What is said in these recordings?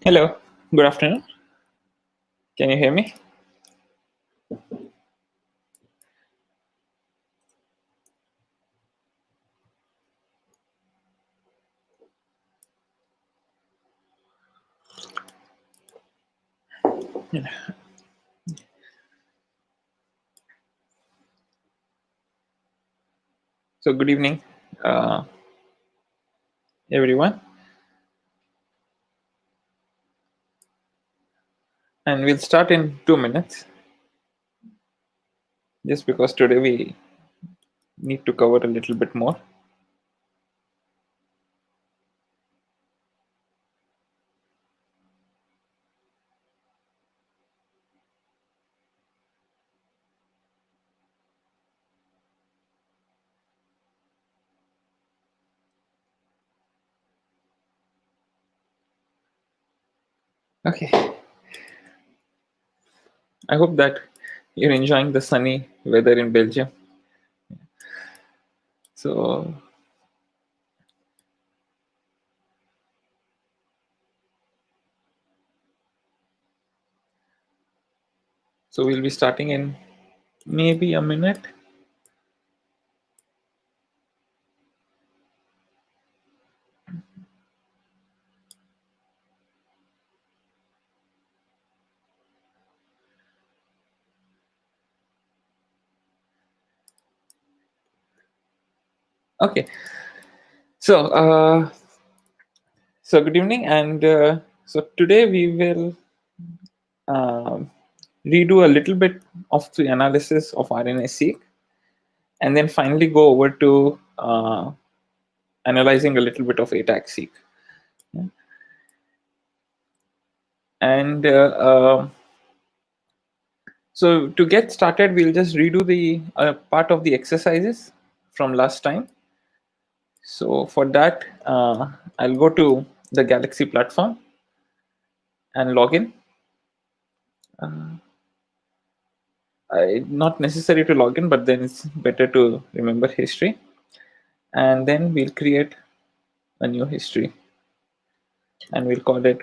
Hello, good afternoon. Can you hear me? So, good evening, uh, everyone. And we'll start in 2 minutes, just because today we need to cover a little bit more. Okay. I hope that you're enjoying the sunny weather in Belgium. So, we'll be starting in maybe a minute. Okay. So, good evening, and so today we will um, redo a little bit of the analysis of RNA-seq, and then finally go over to analyzing a little bit of ATAC-Seq. Yeah. And so to get started, we'll just redo the part of the exercises from last time. So for that, I'll go to the Galaxy platform and log in. Not necessary to log in, but then it's better to remember history. And then we'll create a new history, and we'll call it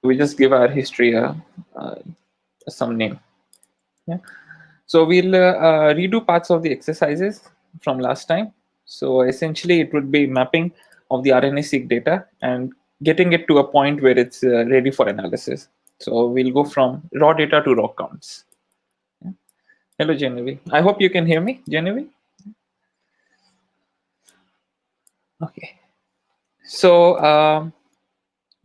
we just give our history some name. Yeah. So we'll redo parts of the exercises from last time. So essentially, it would be mapping of the RNA-seq data and getting it to a point where it's ready for analysis. So we'll go from raw data to raw counts. Yeah. Hello, Genevieve. I hope you can hear me, Genevieve. Okay. So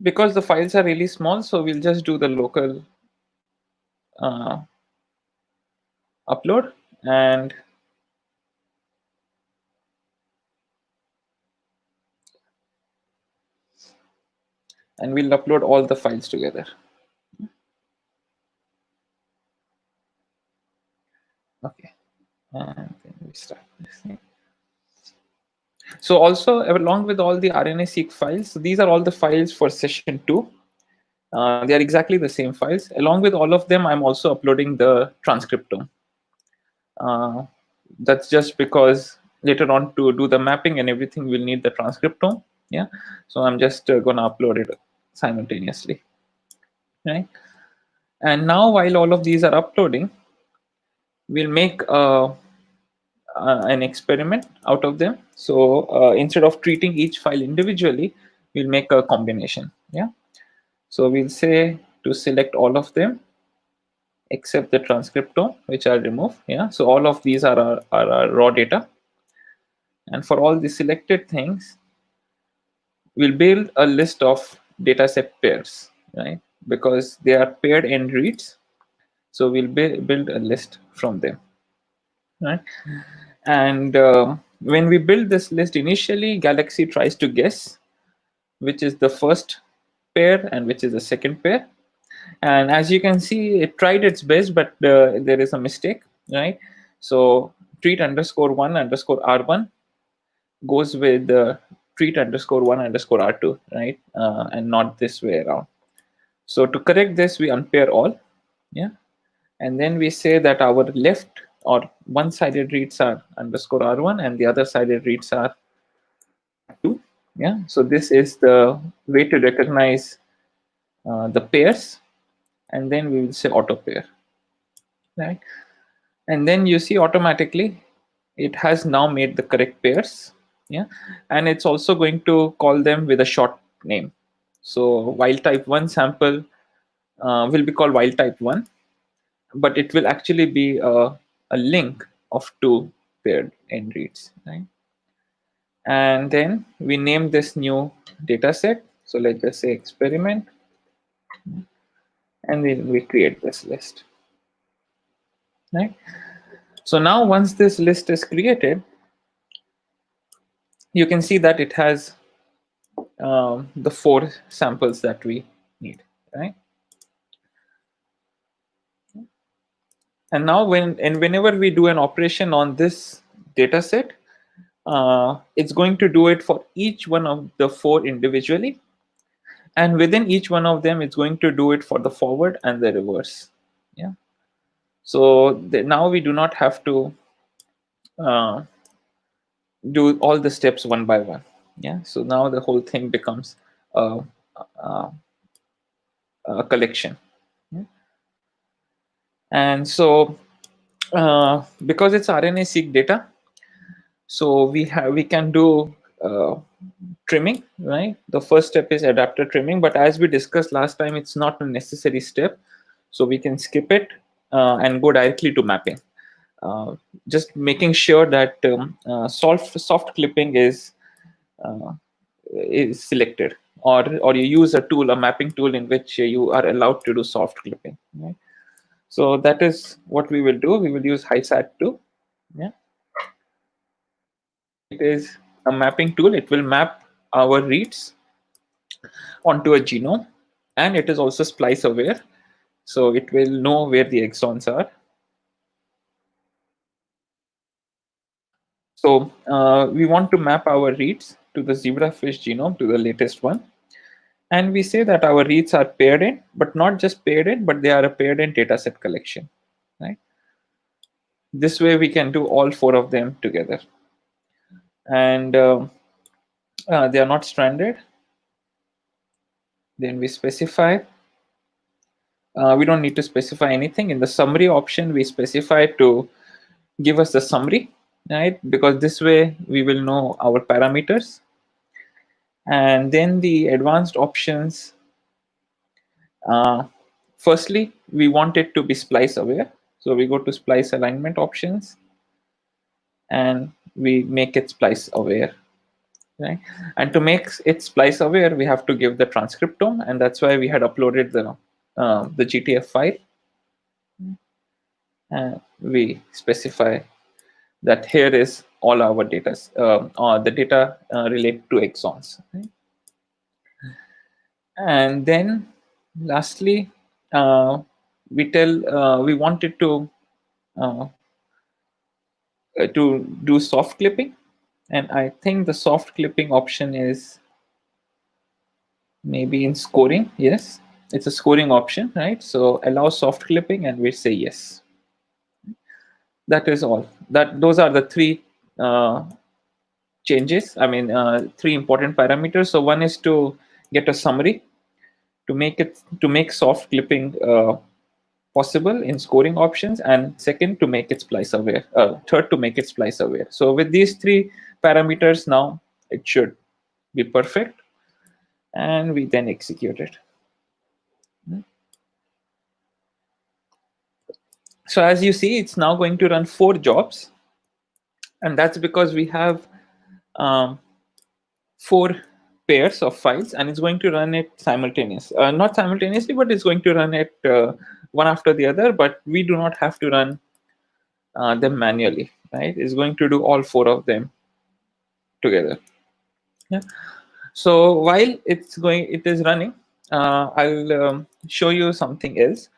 because the files are really small, so we'll just do the local upload, and we'll upload all the files together. Okay, and then we start this thing. So also along with all the RNA-seq files, so these are all the files for session 2. They are exactly the same files. Along with all of them, I'm also uploading the transcriptome. That's just because later on to do the mapping and everything, we'll need the transcriptome. Yeah, so I'm just gonna upload it simultaneously, right? And now while all of these are uploading, we'll make an experiment out of them. So instead of treating each file individually, we'll make a combination. Yeah. So we'll say to select all of them except the transcriptome, which I'll remove. Yeah. So all of these are our raw data. And for all the selected things, we'll build a list of dataset pairs, right? Because they are paired end reads. So we'll build a list from them, right? And when we build this list initially, Galaxy tries to guess which is the first pair and which is the second pair. And as you can see, it tried its best, but there is a mistake, right? So treat underscore one underscore R1 goes with treat underscore one underscore R2, right? And not this way around. So to correct this, we unpair all, yeah? And then we say that our left or one-sided reads are underscore R1 and the other sided reads are 2. Yeah, so this is the way to recognize the pairs, and then we will say auto pair, right? And then you see automatically it has now made the correct pairs. Yeah, and it's also going to call them with a short name. So wild type 1 sample will be called wild type 1, but it will actually be a link of 2 paired end reads, right? And then we name this new data set. So let's just say experiment, and then we create this list, right? So now once this list is created, you can see that it has the 4 samples that we need, right? And now whenever we do an operation on this data set, it's going to do it for each one of the 4 individually, and within each one of them it's going to do it for the forward and the reverse. Yeah, so now we do not have to do all the steps one by one. Yeah, so now the whole thing becomes a, a, a collection. Yeah? And so because it's RNA-seq data, so we can do trimming, right? The first step is adapter trimming, but as we discussed last time, it's not a necessary step, so we can skip it and go directly to mapping. Just making sure that soft clipping is selected, or you use a tool, a mapping tool, in which you are allowed to do soft clipping. Right? So that is what we will do. We will use Hysat 2. Yeah, it is a mapping tool. It will map our reads onto a genome, and it is also splice aware, so it will know where the exons are. So we want to map our reads to the zebrafish genome, to the latest one. And we say that our reads are paired in, but not just paired in, but they are a paired in dataset collection, right? This way we can do all 4 of them together. And they are not stranded. Then we specify. We don't need to specify anything. In the summary option, we specify to give us the summary, right? Because this way we will know our parameters. And then the advanced options, firstly, we want it to be splice aware. So we go to splice alignment options and we make it splice aware, right? And to make it splice aware, we have to give the transcriptome, and that's why we had uploaded the GTF file. And we specify that here is all our data, the data related to exons. Right? And then lastly, we wanted to do soft clipping, and I think the soft clipping option is maybe in scoring. Yes, it's a scoring option, right? So allow soft clipping, and we say yes. That is all. Those are the 3 changes. I mean, 3 important parameters. So one is to get a summary, to make soft clipping possible in scoring options, and second, to make it splice aware. Third, to make it splice aware. So with these 3 parameters, now it should be perfect, and we then execute it. So as you see, it's now going to run 4 jobs, and that's because we have 4 pairs of files, and it's going to run it not simultaneously, but it's going to run it one after the other, but we do not have to run them manually, right? It's going to do all 4 of them together. Yeah. So while it is running, I'll show you something else.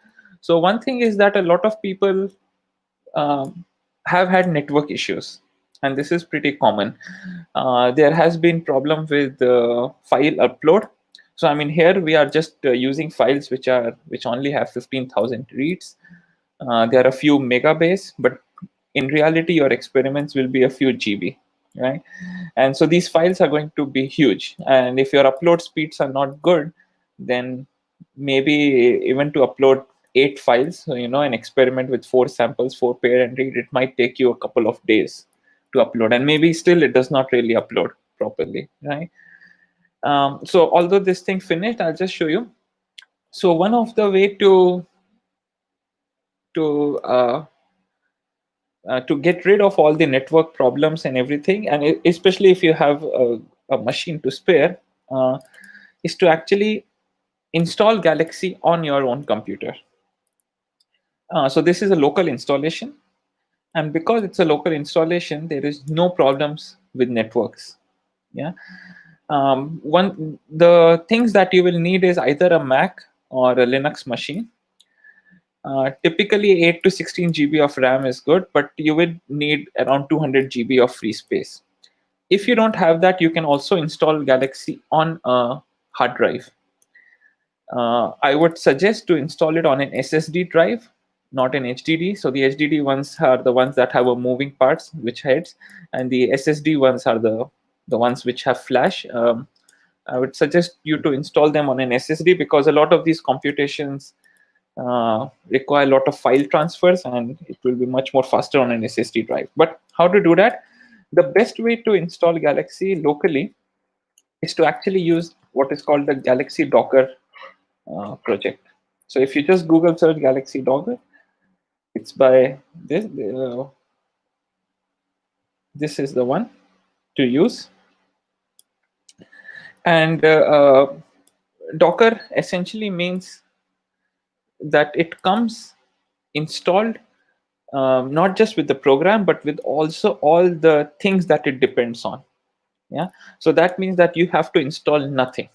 So one thing is that a lot of people have had network issues, and this is pretty common. There has been problem with file upload. So I mean, here we are just using files which only have 15,000 reads. There are a few megabase, but in reality your experiments will be a few GB, right? And so these files are going to be huge, and if your upload speeds are not good, then maybe even to upload 8 files, so, an experiment with 4 samples, 4 pair and read, it might take you a couple of days to upload, and maybe still it does not really upload properly, right? So although this thing finished, I'll just show you. So one of the way to to get rid of all the network problems and everything, and especially if you have a machine to spare, is to actually install Galaxy on your own computer. So this is a local installation, and because it's a local installation, there is no problems with networks. Yeah. One the things that you will need is either a Mac or a Linux machine. Typically 8 to 16 GB of RAM is good, but you will need around 200 GB of free space. If you don't have that, you can also install Galaxy on a hard drive. I would suggest to install it on an SSD drive, not an HDD. So the HDD ones are the ones that have a moving parts, which heads, and the SSD ones are the ones which have flash. I would suggest you to install them on an SSD because a lot of these computations require a lot of file transfers, and it will be much more faster on an SSD drive. But how to do that? The best way to install Galaxy locally is to actually use what is called the Galaxy Docker project. So if you just Google search Galaxy Docker, it's by this. This is the one to use. And Docker essentially means that it comes installed not just with the program, but with also all the things that it depends on. Yeah. So that means that you have to install nothing.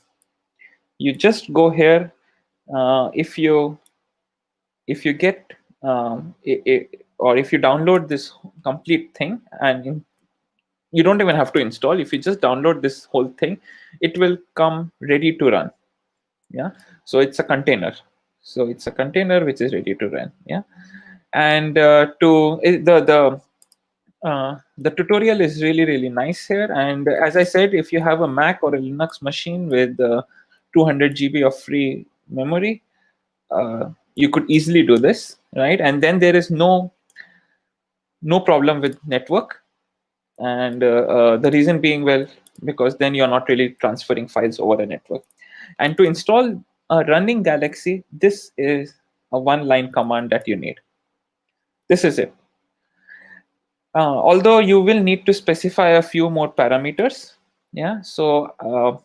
You just go here. If you get or if you download this complete thing, and you don't even have to install. If you just download this whole thing, it will come ready to run. Yeah. So it's a container. So it's a container which is ready to run. Yeah. And the tutorial is really nice here. And as I said, if you have a Mac or a Linux machine with 200 GB of free memory, you could easily do this, right? And then there is no problem with network. And the reason being, well, because then you're not really transferring files over a network. And to install a running Galaxy, this is a one-line command that you need. This is it. Although you will need to specify a few more parameters. Yeah. So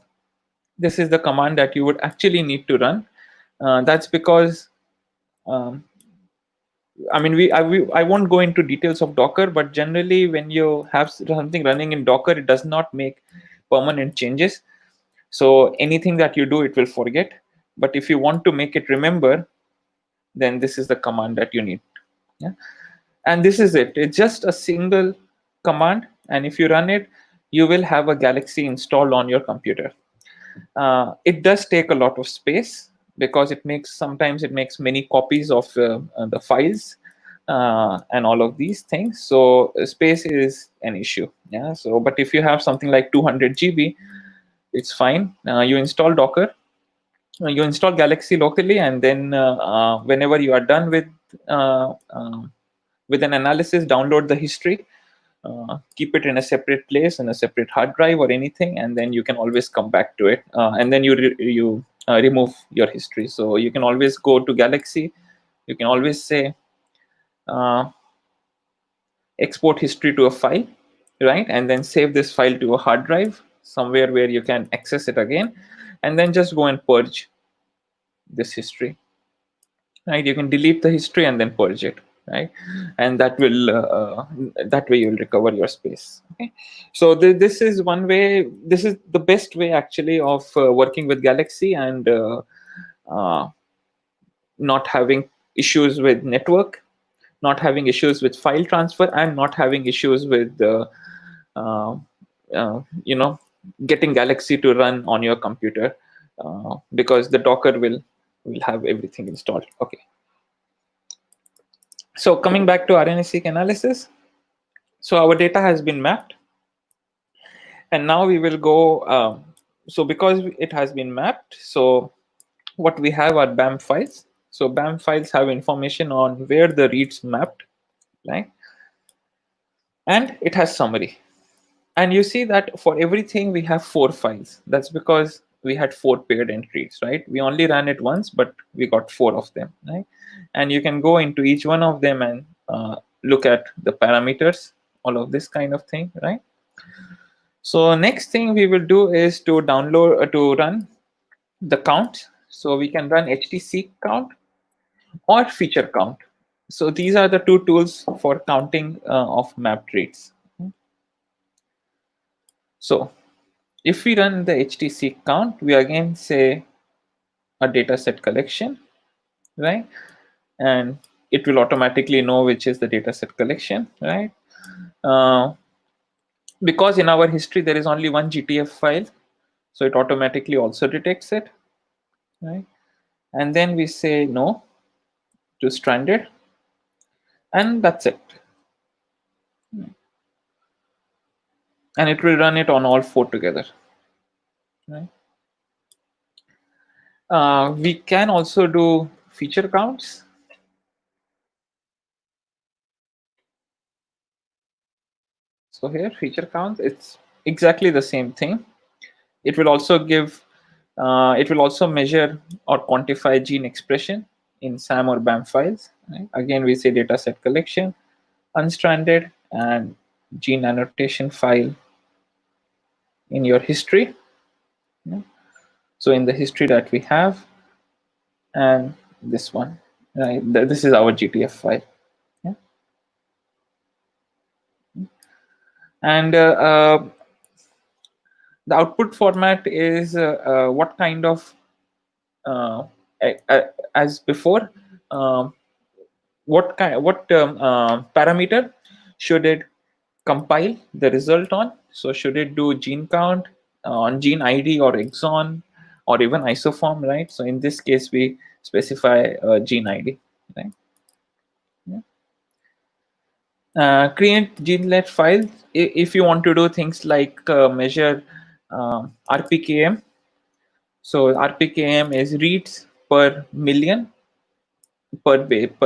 this is the command that you would actually need to run. That's because I mean, I won't go into details of Docker, but generally when you have something running in Docker, it does not make permanent changes. So anything that you do, it will forget. But if you want to make it remember, then this is the command that you need. Yeah. And this is it. It's just a single command. And if you run it, you will have a Galaxy installed on your computer. It does take a lot of space because sometimes it makes many copies of the files and all of these things. So space is an issue. Yeah. So, but if you have something like 200 GB, it's fine. You install Docker, you install Galaxy locally, and then whenever you are done with an analysis, download the history. Keep it in a separate place, in a separate hard drive or anything, and then you can always come back to it. And then you remove your history. So you can always go to Galaxy. You can always say export history to a file, right? And then save this file to a hard drive somewhere where you can access it again, and then just go and purge this history. Right? You can delete the history and then purge it. Right, and that way you'll recover your space. Okay, so this is one way. This is the best way actually of working with Galaxy and not having issues with network, not having issues with file transfer, and not having issues with uh, getting Galaxy to run on your computer because the Docker will have everything installed. Okay. So coming back to RNA-seq analysis, So our data has been mapped, and now we will go. So because it has been mapped, so what we have are BAM files. So BAM files have information on where the reads mapped, right? And it has summary. And you see that for everything we have 4 files. That's because we had 4 paired entries, right? We only ran it once, but we got 4 of them, right? And you can go into each one of them and look at the parameters, all of this kind of thing, right? So next thing we will do is to download to run the count. So we can run HT-Seq count or feature count. So these are the two tools for counting of mapped reads. So if we run the HT-Seq count, we again say a data set collection, right? And it will automatically know which is the data set collection, right? Because in our history there is only one GTF file, so it automatically also detects it, right? And then we say no to stranded, and that's it. And it will run it on all 4 together, right? We can also do feature counts. So here feature counts, it's exactly the same thing. It will also give, it will also measure or quantify gene expression in SAM or BAM files. Right? Again, we say data set collection, unstranded, and gene annotation file in your history. Yeah. So in the history that we have, and this one, right? This is our GTF file. Yeah. And the output format is what kind of, uh, as before, what parameter should it compile the result on? So should it do gene count on gene ID or exon or even isoform, right? So in this case, we specify gene ID, right? Yeah. Create gene-led files if you want to do things like measure RPKM. So RPKM is reads per million per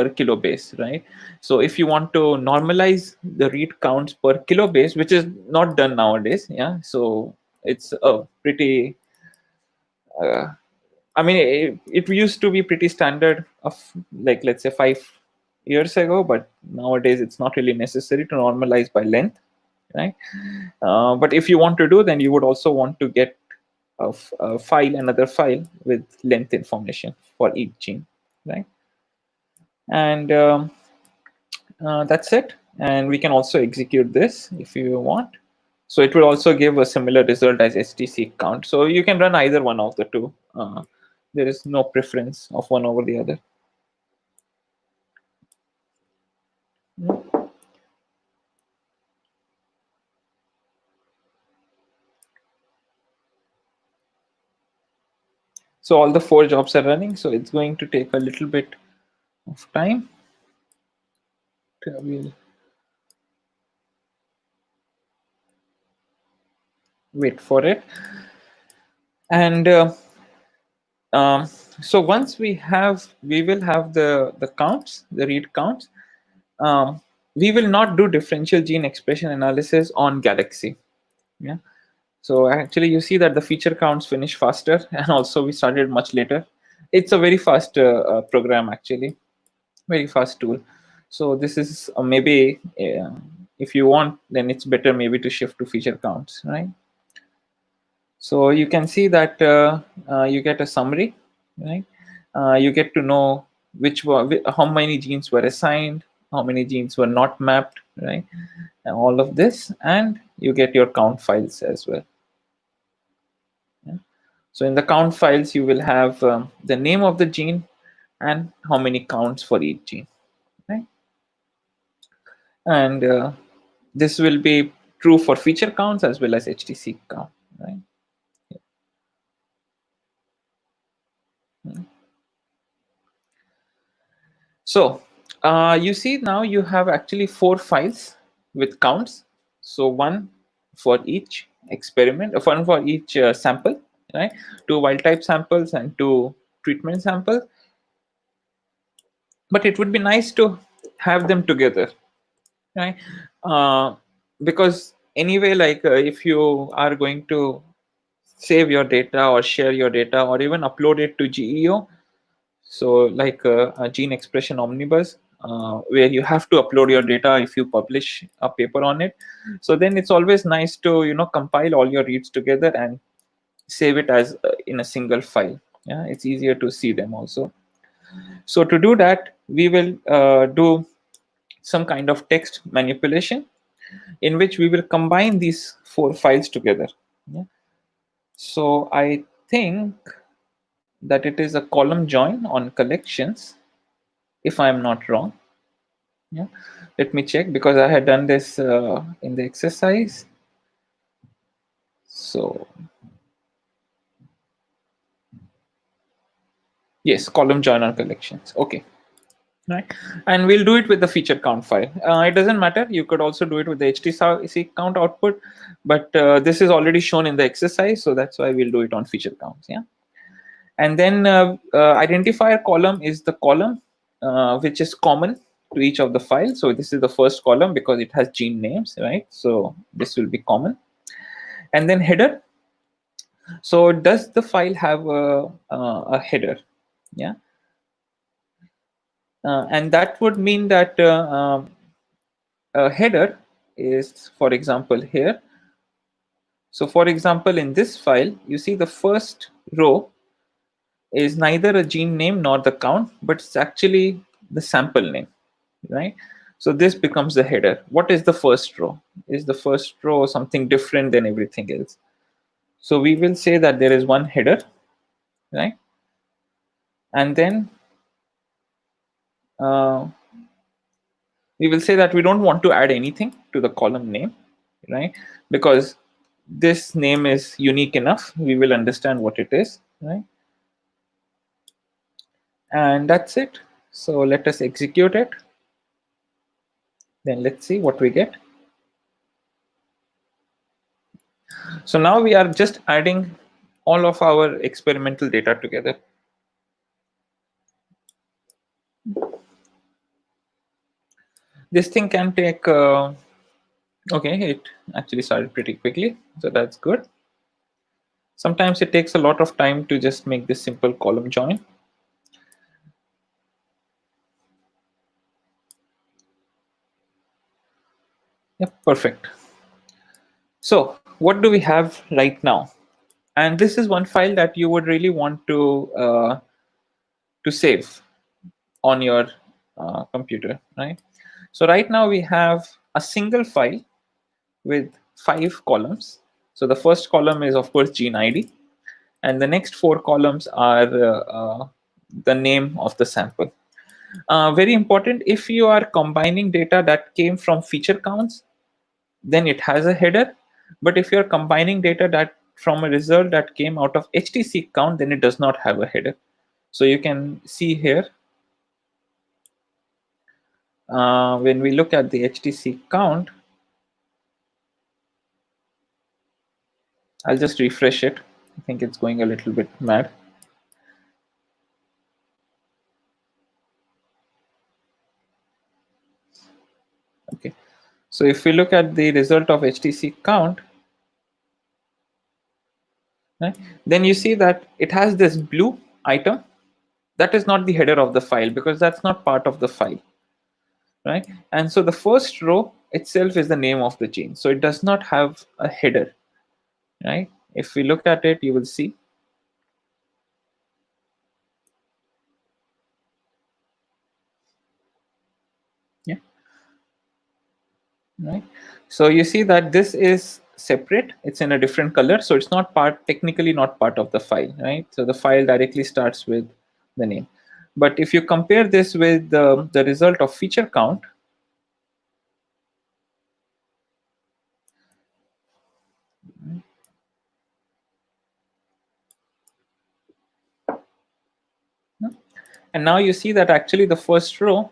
kilo base, right? So if you want to normalize the read counts per kilo base, which is not done nowadays, yeah. So it's a pretty, uh, I mean, it used to be pretty standard of, like, let's say 5 years ago, but nowadays it's not really necessary to normalize by length, right? But if you want to do, then you would also want to get a file, another file with length information for each gene, right? And that's it. And we can also execute this if you want. So it will also give a similar result as HT-Seq count. So you can run either one of the two. There is no preference of one over the other. So all the 4 jobs are running. So it's going to take a little bit of time. We'll wait for it. And um, so once we will have the counts, the read counts. We will not do differential gene expression analysis on Galaxy. Yeah. So actually, you see that the feature counts finish faster, and also we started much later. It's a very fast program, actually, very fast tool. So this is maybe, if you want, then it's better maybe to shift to feature counts, right? So you can see that you get a summary, right? You get to know how many genes were assigned, how many genes were not mapped, right? And all of this, and you get your count files as well. Yeah. So in the count files, you will have the name of the gene and how many counts for each gene, right? And this will be true for feature counts as well as HT-Seq count, right? So you see now you have actually 4 files, with counts. So one for each experiment, one for each sample, right? 2 wild type samples and 2 treatment samples. But it would be nice to have them together, right? Uh, because anyway, like if you are going to save your data or share your data or even upload it to GEO, so like a gene expression omnibus, where you have to upload your data if you publish a paper on it. So then it's always nice to compile all your reads together and save it as in a single file. Yeah, it's easier to see them also. So to do that, we will do some kind of text manipulation in which we will combine these 4 files together. Yeah. So I think that it is a column join on collections, if I'm not wrong. Yeah, let me check because I had done this in the exercise. So yes, column join on collections. Okay, right, and we'll do it with the feature count file. It doesn't matter, you could also do it with the HT count output, but this is already shown in the exercise, so that's why we'll do it on feature counts. Yeah, and then identifier column is the column which is common to each of the files. So this is the first column because it has gene names, right? So this will be common. And then header. So does the file have a header? Yeah, and that would mean that a header is, for example, here. So for example, in this file, you see the first row is neither a gene name nor the count, but it's actually the sample name, right? So this becomes the header. What is the first row? Is the first row something different than everything else? So we will say that there is one header, right? And then uh, we will say that we don't want to add anything to the column name, right? Because this name is unique enough. We will understand what it is, right? And that's it. So let us execute it. Then let's see what we get. So now we are just adding all of our experimental data together. This thing can take, okay, it actually started pretty quickly, so that's good. Sometimes it takes a lot of time to just make this simple column join. Yep, perfect. So what do we have right now? And this is one file that you would really want to save on your computer, right? So right now we have a single file with 5 columns. So the first column is of course gene ID, and the next 4 columns are the name of the sample. Very important, if you are combining data that came from feature counts, then it has a header. But if you're combining data that from a result that came out of HT-Seq count, then it does not have a header. So you can see here, when we look at the HT-Seq count, I'll just refresh it. I think it's going a little bit mad. Okay, so if we look at the result of HT-Seq count, right, then you see that it has this blue item. That is not the header of the file because that's not part of the file, right? And so the first row itself is the name of the gene, so it does not have a header, right? If we look at it, you will see. Yeah, right. So you see that this is separate, it's in a different color, so it's not part, technically not part of the file, right? So the file directly starts with the name. But if you compare this with the result of feature count, and now you see that actually the first row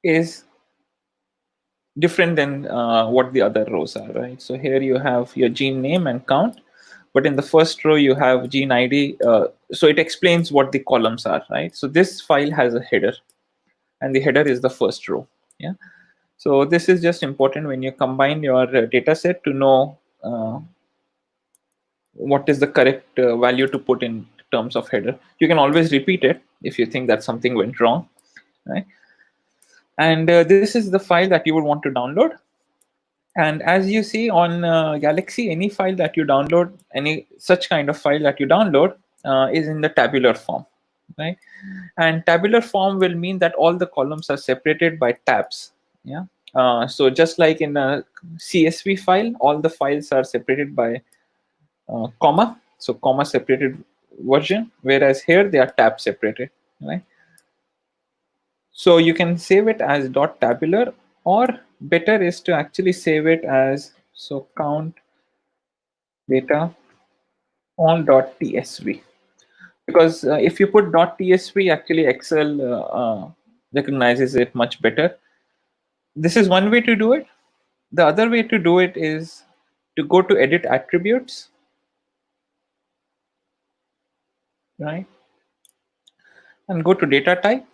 is different than what the other rows are, right? So here you have your gene name and count, but in the first row you have gene ID. So it explains what the columns are, right? So this file has a header, and the header is the first row. Yeah. So this is just important when you combine your data set to know what is the correct value to put in terms of header. You can always repeat it if you think that something went wrong, right? And this is the file that you would want to download. And as you see on Galaxy, any file that you download, any such kind of file that you download is in the tabular form, right? And tabular form will mean that all the columns are separated by tabs. Yeah. So just like in a CSV file, all the files are separated by comma. So comma separated version, whereas here they are tab separated, right? So you can save it as .tabular, or better is to actually save it as count data on .tsv, because if you put .tsv, actually Excel recognizes it much better. This is one way to do it. The other way to do it is to go to edit attributes, right, and go to data type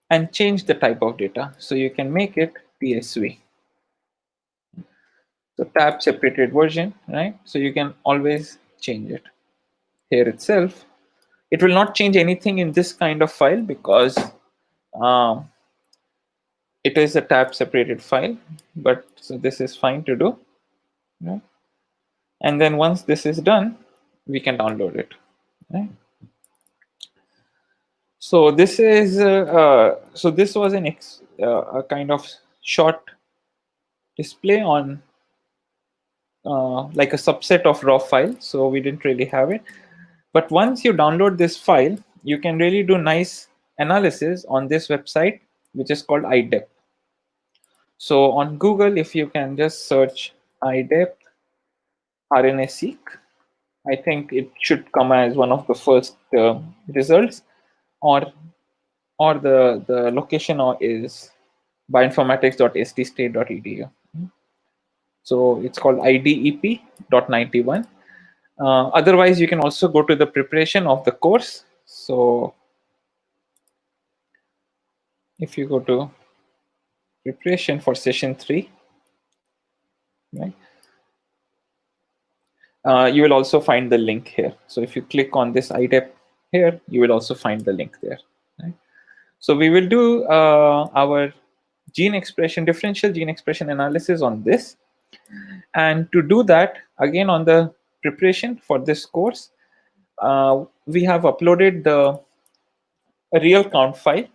and change the type of data. So you can make it tsv. So tab separated version, right? So you can always change it here itself. It will not change anything in this kind of file because um, it is a tab separated file, but so this is fine to do, right? And then once this is done, we can download it, right? So this is so this was a kind of short display on like a subset of raw file. So we didn't really have it, but once you download this file, you can really do nice analysis on this website, which is called IDEP. So on Google, if you can just search IDEP RNA-seq, I think it should come as one of the first results, or the location is bioinformatics.ststate.edu. So it's called IDEP.91. Otherwise, you can also go to the preparation of the course. So if you go to preparation for session 3, right, you will also find the link here. So if you click on this IDEP here, you will also find the link there. Right? So we will do our differential gene expression analysis on this. And to do that, again on the preparation for this course, we have uploaded the real count file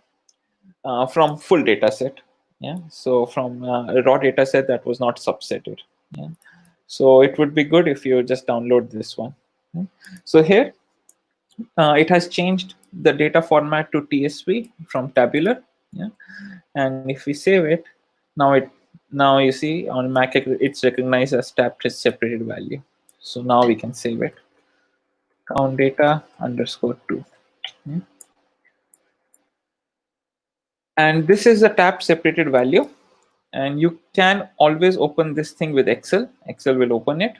from full data set. Yeah, so from a raw data set that was not subsetted. Yeah. So it would be good if you just download this one. Okay. So here it has changed the data format to TSV from tabular. Yeah. And if we save it, now you see on Mac it's recognized as tab separated value. So now we can save it. Count data _2. Yeah. And this is a tab separated value. And you can always open this thing with Excel. Excel will open it,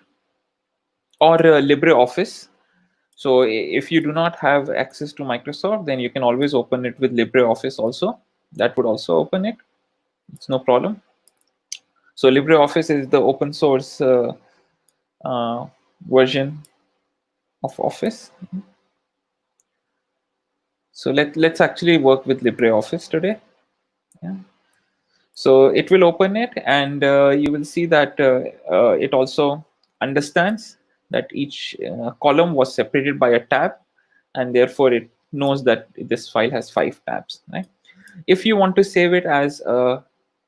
or LibreOffice. So if you do not have access to Microsoft, then you can always open it with LibreOffice also. That would also open it. It's no problem. So LibreOffice is the open source version of Office. So let's actually work with LibreOffice today. Yeah. So it will open it, and you will see that it also understands that each column was separated by a tab, and therefore it knows that this file has 5 tabs. Right? If you want to save it as a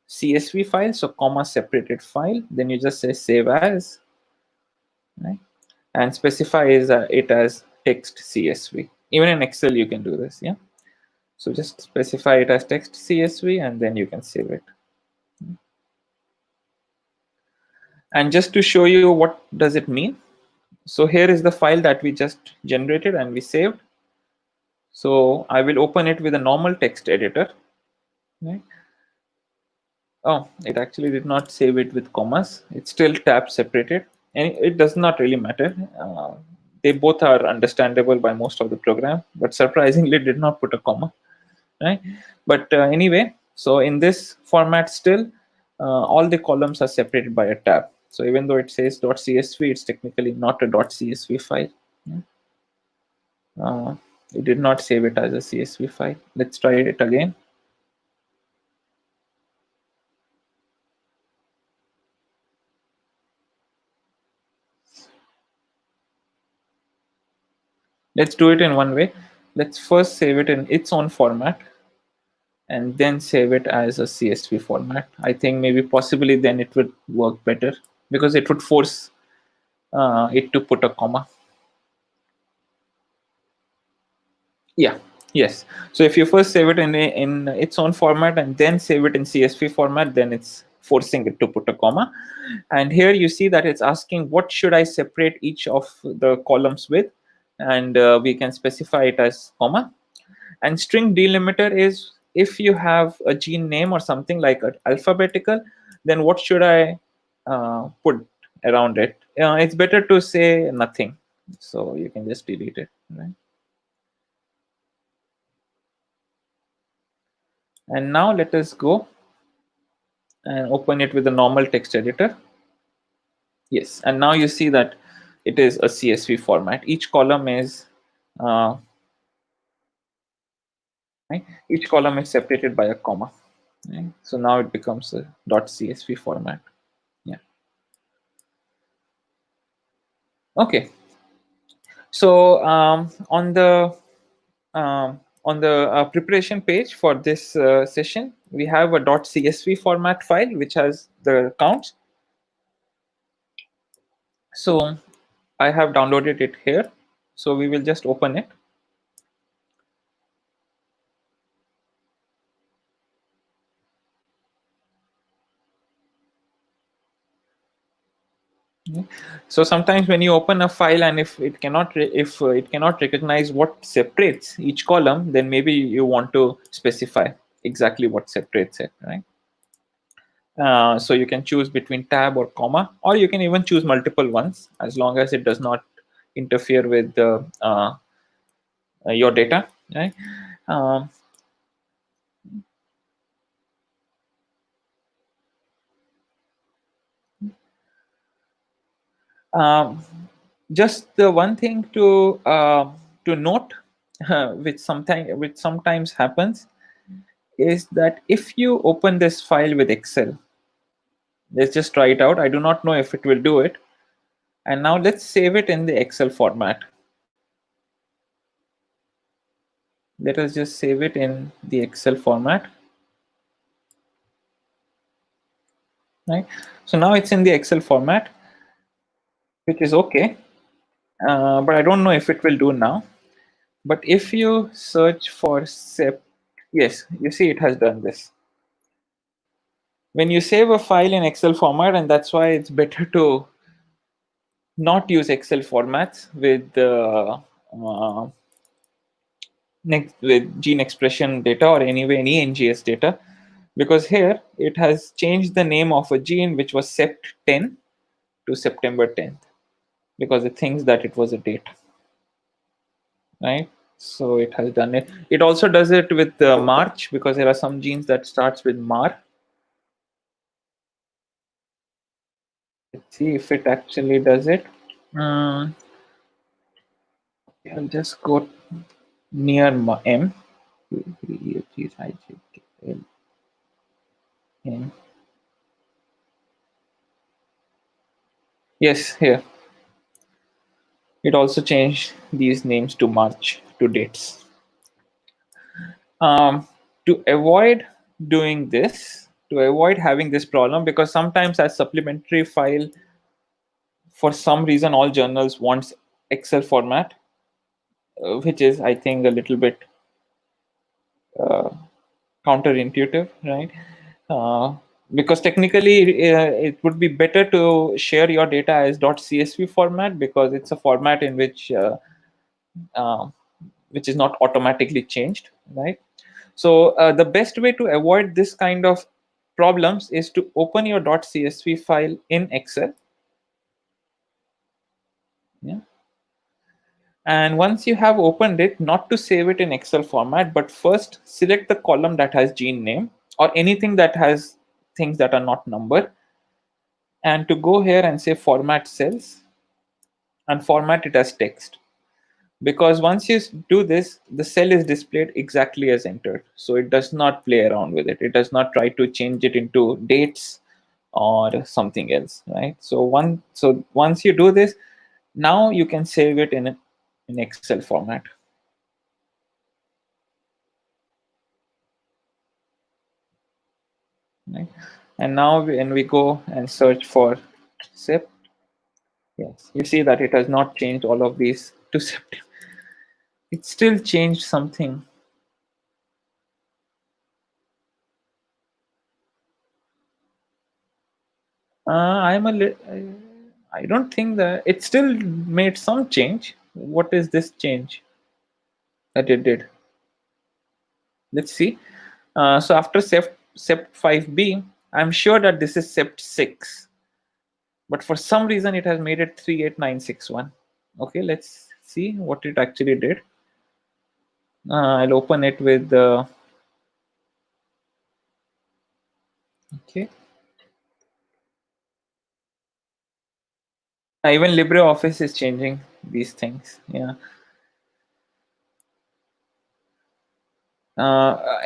CSV file, so comma separated file, then you just say save as, right? And specify it as text CSV. Even in Excel you can do this. Yeah. So just specify it as text CSV, and then you can save it. And just to show you what does it mean, so here is the file that we just generated and we saved. So I will open it with a normal text editor, right? Oh, it actually did not save it with commas. It's still tab separated, and it does not really matter. They both are understandable by most of the program, but surprisingly did not put a comma, right? But anyway, so in this format still, all the columns are separated by a tab. So even though it says .csv, it's technically not a .csv file. Yeah. It did not save it as a CSV file. Let's try it again. Let's do it in one way. Let's first save it in its own format and then save it as a CSV format. I think maybe possibly then it would work better because it would force it to put a comma. Yeah. Yes. So if you first save it in its own format and then save it in CSV format, then it's forcing it to put a comma. And here you see that it's asking what should I separate each of the columns with, and we can specify it as comma. And string delimiter is if you have a gene name or something like alphabetical, then what should I put around it? It's better to say nothing, so you can just delete it, right? And now let us go and open it with a normal text editor. Yes, and now you see that it is a CSV format. Each column is uh, right? Each column is separated by a comma. Right? So now it becomes a .csv format. Yeah. Okay. So on the preparation page for this session, we have a .csv format file which has the counts. So I have downloaded it here. So we will just open it. So sometimes when you open a file and if it cannot recognize what separates each column, then maybe you want to specify exactly what separates it, right? So you can choose between tab or comma, or you can even choose multiple ones as long as it does not interfere with your data, right? Um, um, just the one thing to note, which sometimes happens, is that if you open this file with Excel, let's just try it out. I do not know if it will do it. And now let's save it in the Excel format. Let us just save it in the Excel format. Right. So now it's in the Excel format, which is okay. But I don't know if it will do now. But if you search for SEP, yes, you see it has done this. When you save a file in Excel format, and that's why it's better to not use Excel formats with next with gene expression data or anyway any NGS data, because here it has changed the name of a gene which was Sept10 to September 10th because it thinks that it was a date, right? So it has done it. It also does it with March because there are some genes that starts with Mar. Let's see if it actually does it. I'll just go near M. Yes, here. It also changed these names to March to dates. To avoid doing this, to avoid having this problem, because sometimes as supplementary file, for some reason, all journals wants Excel format, which is, I think, a little bit counterintuitive, right? Because technically, it would be better to share your data as .csv format because it's a format in uh, which is not automatically changed, right? So the best way to avoid this kind of problems is to open your .csv file in Excel. Yeah. And once you have opened it, not to save it in Excel format, but first select the column that has gene name or anything that has things that are not numbered, and to go here and say format cells and format it as text. Because once you do this, the cell is displayed exactly as entered. So it does not play around with it. It does not try to change it into dates or something else, right? So once you do this, now you can save it in Excel format. Right? And now when we go and search for SIP, yes, you see that it has not changed all of these to September. It still changed something. I don't think that it still made some change. What is this change that it did? Let's see. So after sept 5b, I'm sure that this is sept 6, but for some reason it has made it 38961. Okay, let's see what it actually did. I'll open it with okay. Even LibreOffice is changing these things. Yeah.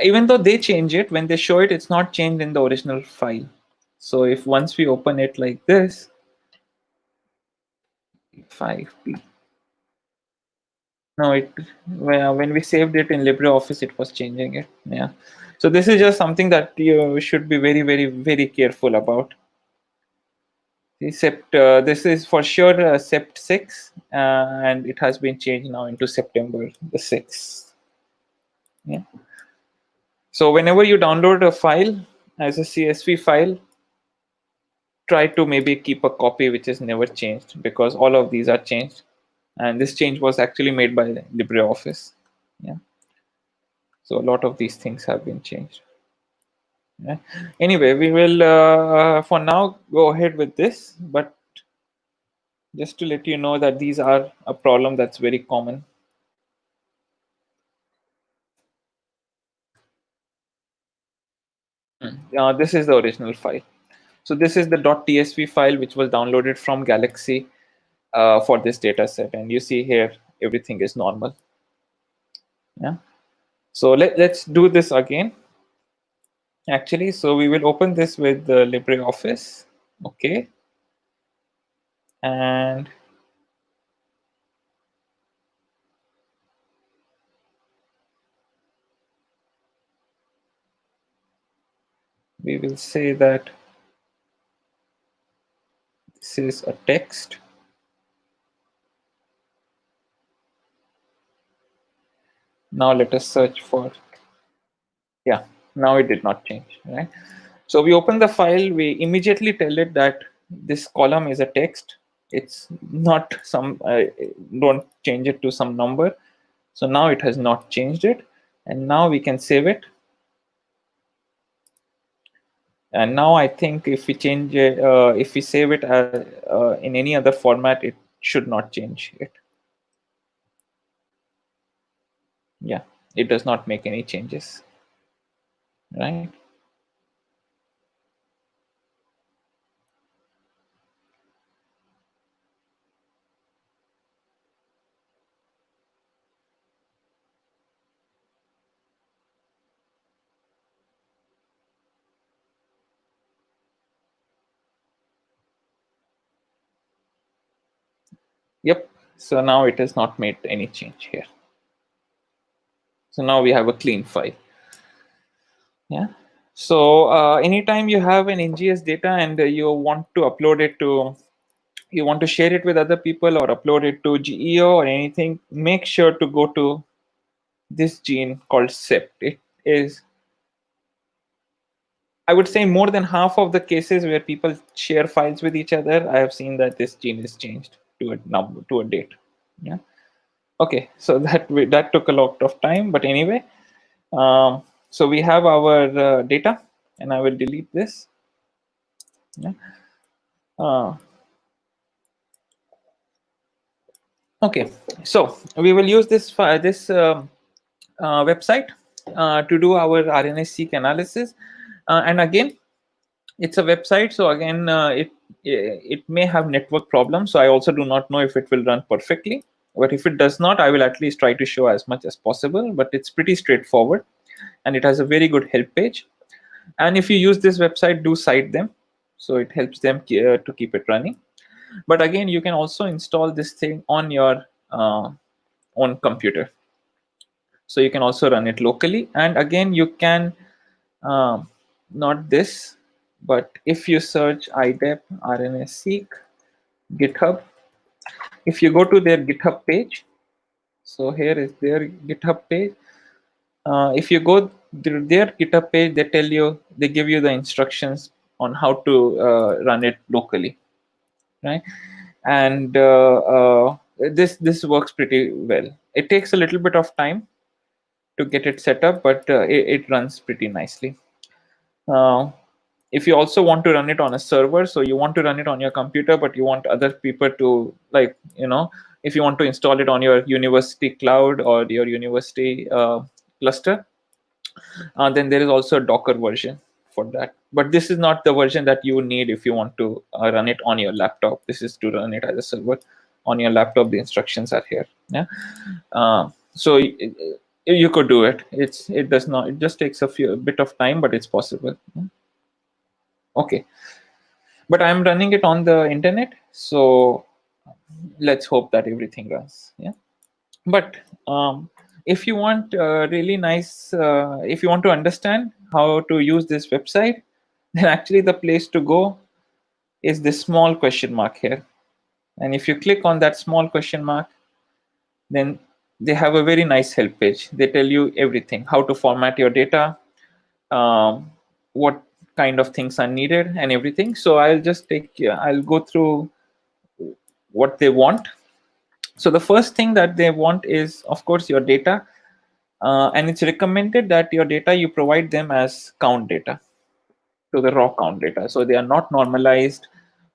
Even though they change it, when they show it, it's not changed in the original file. So if once we open it like this, 5p. No, when we saved it in LibreOffice, it was changing it. Yeah. So this is just something that you should be very, very, very careful about. Except this is for sure sept 6, and it has been changed now into September the 6th. Yeah. So whenever you download a file as a CSV file, try to maybe keep a copy which is never changed, because all of these are changed, and this change was actually made by LibreOffice. Yeah. So a lot of these things have been changed. Yeah. Anyway, we will for now go ahead with this, but just to let you know that these are a problem that's very common. This is the original file. So this is the .tsv file which was downloaded from Galaxy for this data set, and you see here everything is normal. Yeah. So let's do this again. Actually, so we will open this with the LibreOffice. Okay. And we will say that this is a text. Now let us search for, yeah, now it did not change, right? So we open the file, we immediately tell it that this column is a text. It's not some, don't change it to some number. So now it has not changed it. And now we can save it. And now I think if we change it, if we save it in any other format, it should not change it. Yeah, it does not make any changes, right? Yep. So now it has not made any change here. So now we have a clean file. Yeah. So anytime you have an NGS data and you want to upload it to, you want to share it with other people or upload it to GEO or anything, make sure to go to this gene called sept. It is, I would say, more than half of the cases where people share files with each other, I have seen that this gene is changed to a number, to a date. Yeah. Okay. So that took a lot of time, but anyway, so we have our data. and I will delete this. Yeah. Okay, so we will use this website to do our RNA-seq analysis, and again, it's a website, so again it may have network problems, so I also do not know if it will run perfectly, but if it does not, I will at least try to show as much as possible. But it's pretty straightforward, and it has a very good help page, and if you use this website, do cite them, so it helps them to keep it running. But again, you can also install this thing on your own computer, so you can also run it locally. And again, you can not this, but if you search IDEP RNA-seq GitHub, if you go to their GitHub page, so here is their GitHub page. If you go to their GitHub page, they give you the instructions on how to run it locally, right? And this works pretty well. It takes a little bit of time to get it set up, but it runs pretty nicely. If you also want to run it on a server, so you want to run it on your computer, but you want other people to, like, if you want to install it on your university cloud or your university cluster, then there is also a Docker version for that. But this is not the version that you need if you want to run it on your laptop. This is to run it as a server on your laptop. The instructions are here. Yeah. So you could do it. It does not. It just takes a bit of time, but it's possible. Okay. But I'm running it on the internet, so let's hope that everything runs. Yeah. But if you want really nice, if you want to understand how to use this website, then actually the place to go is this small question mark here. And if you click on that small question mark, then they have a very nice help page. They tell you everything: how to format your data, what kind of things are needed, and everything. So I'll go through what they want. So the first thing that they want is, of course, your data, and it's recommended that your data, you provide them as count data, so the raw count data. So they are not normalized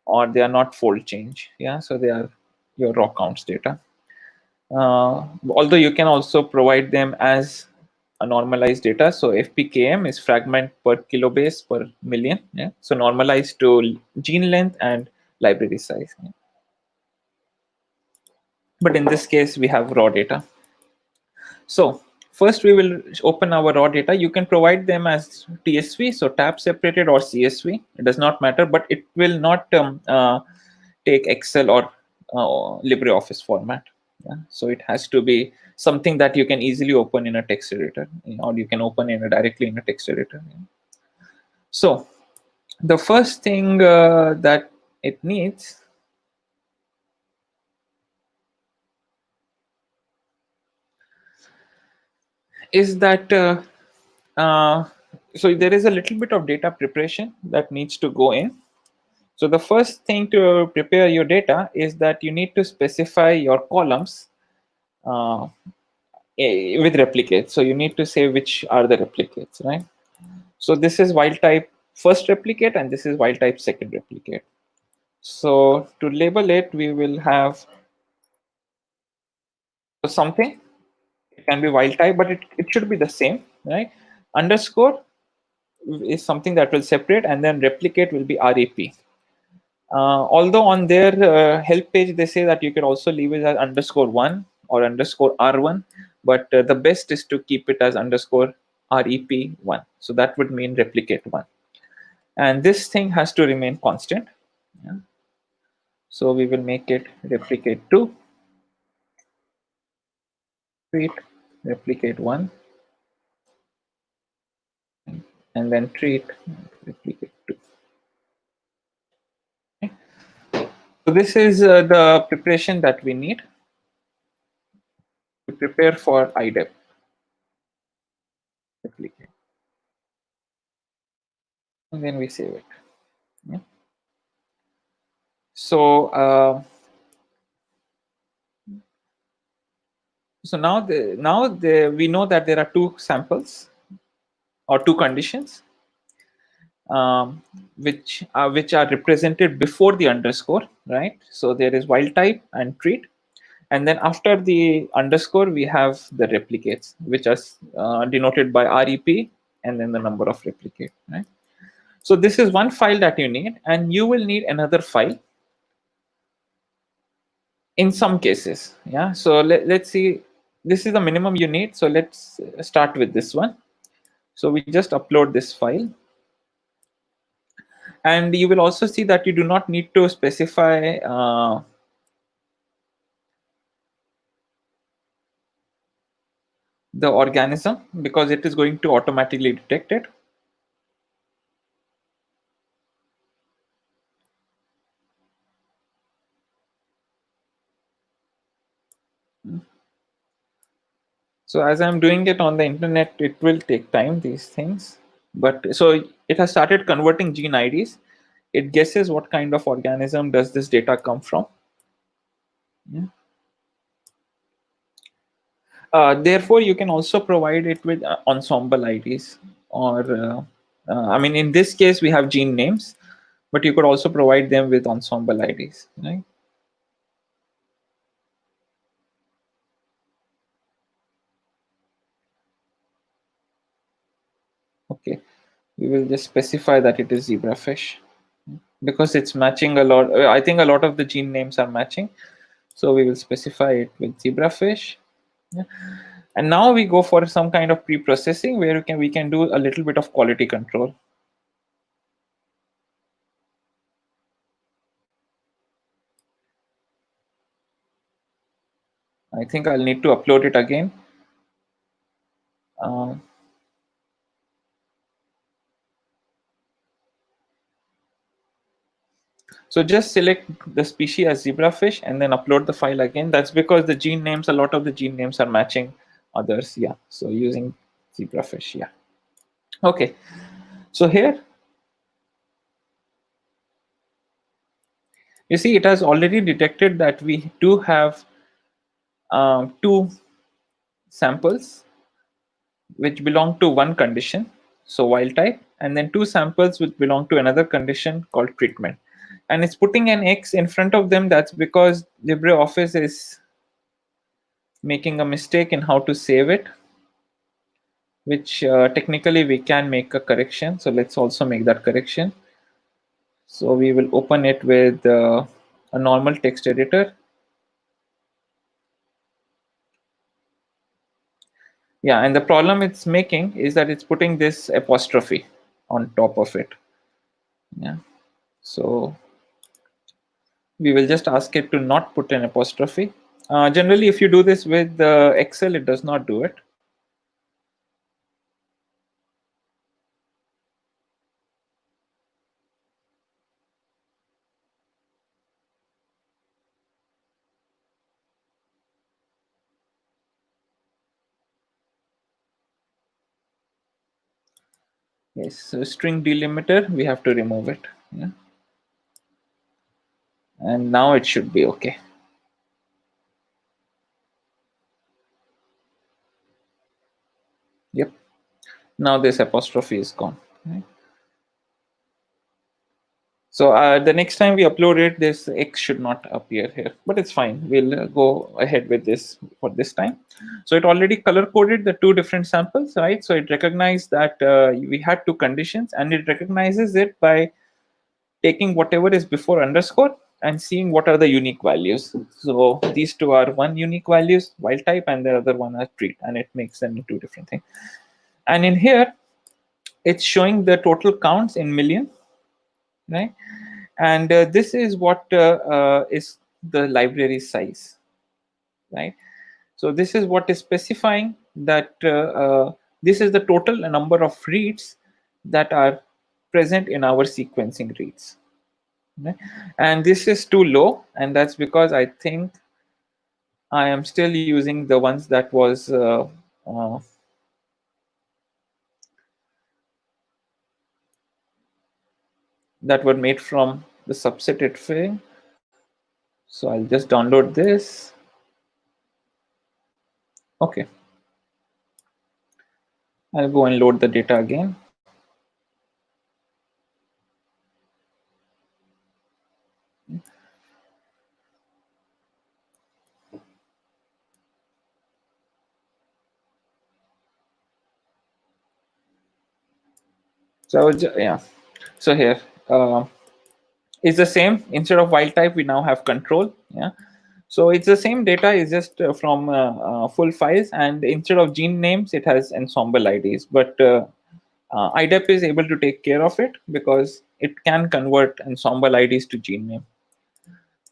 or they are not fold change. Yeah, so they are your raw counts data. Although you can also provide them as a normalized data. So FPKM is fragment per kilobase per million. Yeah, so normalized to gene length and library size. Yeah. But in this case, we have raw data. So first we will open our raw data. You can provide them as TSV, so tab separated, or CSV. It does not matter, but it will not take Excel or LibreOffice format. Yeah? So it has to be something that you can easily open in a text editor, or you can open directly in a text editor. Yeah? So the first thing that it needs is that so there is a little bit of data preparation that needs to go in. So the first thing to prepare your data is that you need to specify your columns with replicates. So you need to say which are the replicates, right? So this is wild type first replicate, and this is wild type second replicate. So to label it, we will have something. It can be wild type, but it should be the same, right? Underscore is something that will separate, and then replicate will be REP. Although on their help page, they say that you can also leave it as _1 or _R1, but the best is to keep it as _REP1. So that would mean replicate 1. And this thing has to remain constant. Yeah. So we will make it replicate 2, treat, replicate 1, and then treat, replicate 2. Okay. So this is the preparation that we need to prepare for IDEP. Replicate. And then we save it. Yeah. So now we know that there are two samples or two conditions. which are represented before the underscore, right? So there is wild type and treat, and then after the underscore we have the replicates, which are denoted by rep and then the number of replicate, right? So this is one file that you need, and you will need another file in some cases. Yeah, so let's see, this is the minimum you need, so let's start with this one. So we just upload this file, and you will also see that you do not need to specify the organism, because it is going to automatically detect it. So as I'm doing it on the internet, it will take time, these things. But so it has started converting gene IDs. It guesses what kind of organism does this data come from. Yeah. Therefore, you can also provide it with ensemble IDs, or I mean, in this case, we have gene names, but you could also provide them with ensemble IDs, right? Okay, we will just specify that it is zebrafish, because it's matching a lot. I think a lot of the gene names are matching, so we will specify it with zebrafish. Yeah. And now we go for some kind of pre-processing where we can do a little bit of quality control. I think I'll need to upload it again. Uh, so just select the species as zebrafish and then upload the file again. That's because the gene names, a lot of the gene names are matching others. Yeah. So using zebrafish. Yeah. Okay. So here you see it has already detected that we do have two samples which belong to one condition, so wild type, and then two samples which belong to another condition called treatment. And it's putting an X in front of them. That's because LibreOffice is making a mistake in how to save it, which technically we can make a correction. So let's also make that correction. So we will open it with a normal text editor. Yeah, and the problem it's making is that it's putting this apostrophe on top of it. Yeah, so we will just ask it to not put an apostrophe. Generally, if you do this with Excel, it does not do it. Yes, so string delimiter, we have to remove it. Yeah. And now it should be okay. Yep. Now this apostrophe is gone. Right? So the next time we upload it, this X should not appear here, but it's fine. We'll go ahead with this for this time. So it already color coded the two different samples, right? So it recognized that we had two conditions, and it recognizes it by taking whatever is before underscore and seeing what are the unique values. So these two are one unique values, wild type, and the other one are treat, and it makes them into different things. And in here, it's showing the total counts in million, right? And this is what is the library size, right? So this is what is specifying that this is the total number of reads that are present in our sequencing reads. Okay? And this is too low, and that's because I think I am still using the ones that was that were made from the subsetted thing. So I'll just download this. Okay. I'll go and load the data again. So yeah, so here it's the same. Instead of wild type, we now have control. Yeah, so it's the same data, is just from full files, and instead of gene names, it has ensemble IDs. But IDEP is able to take care of it because it can convert ensemble IDs to gene name.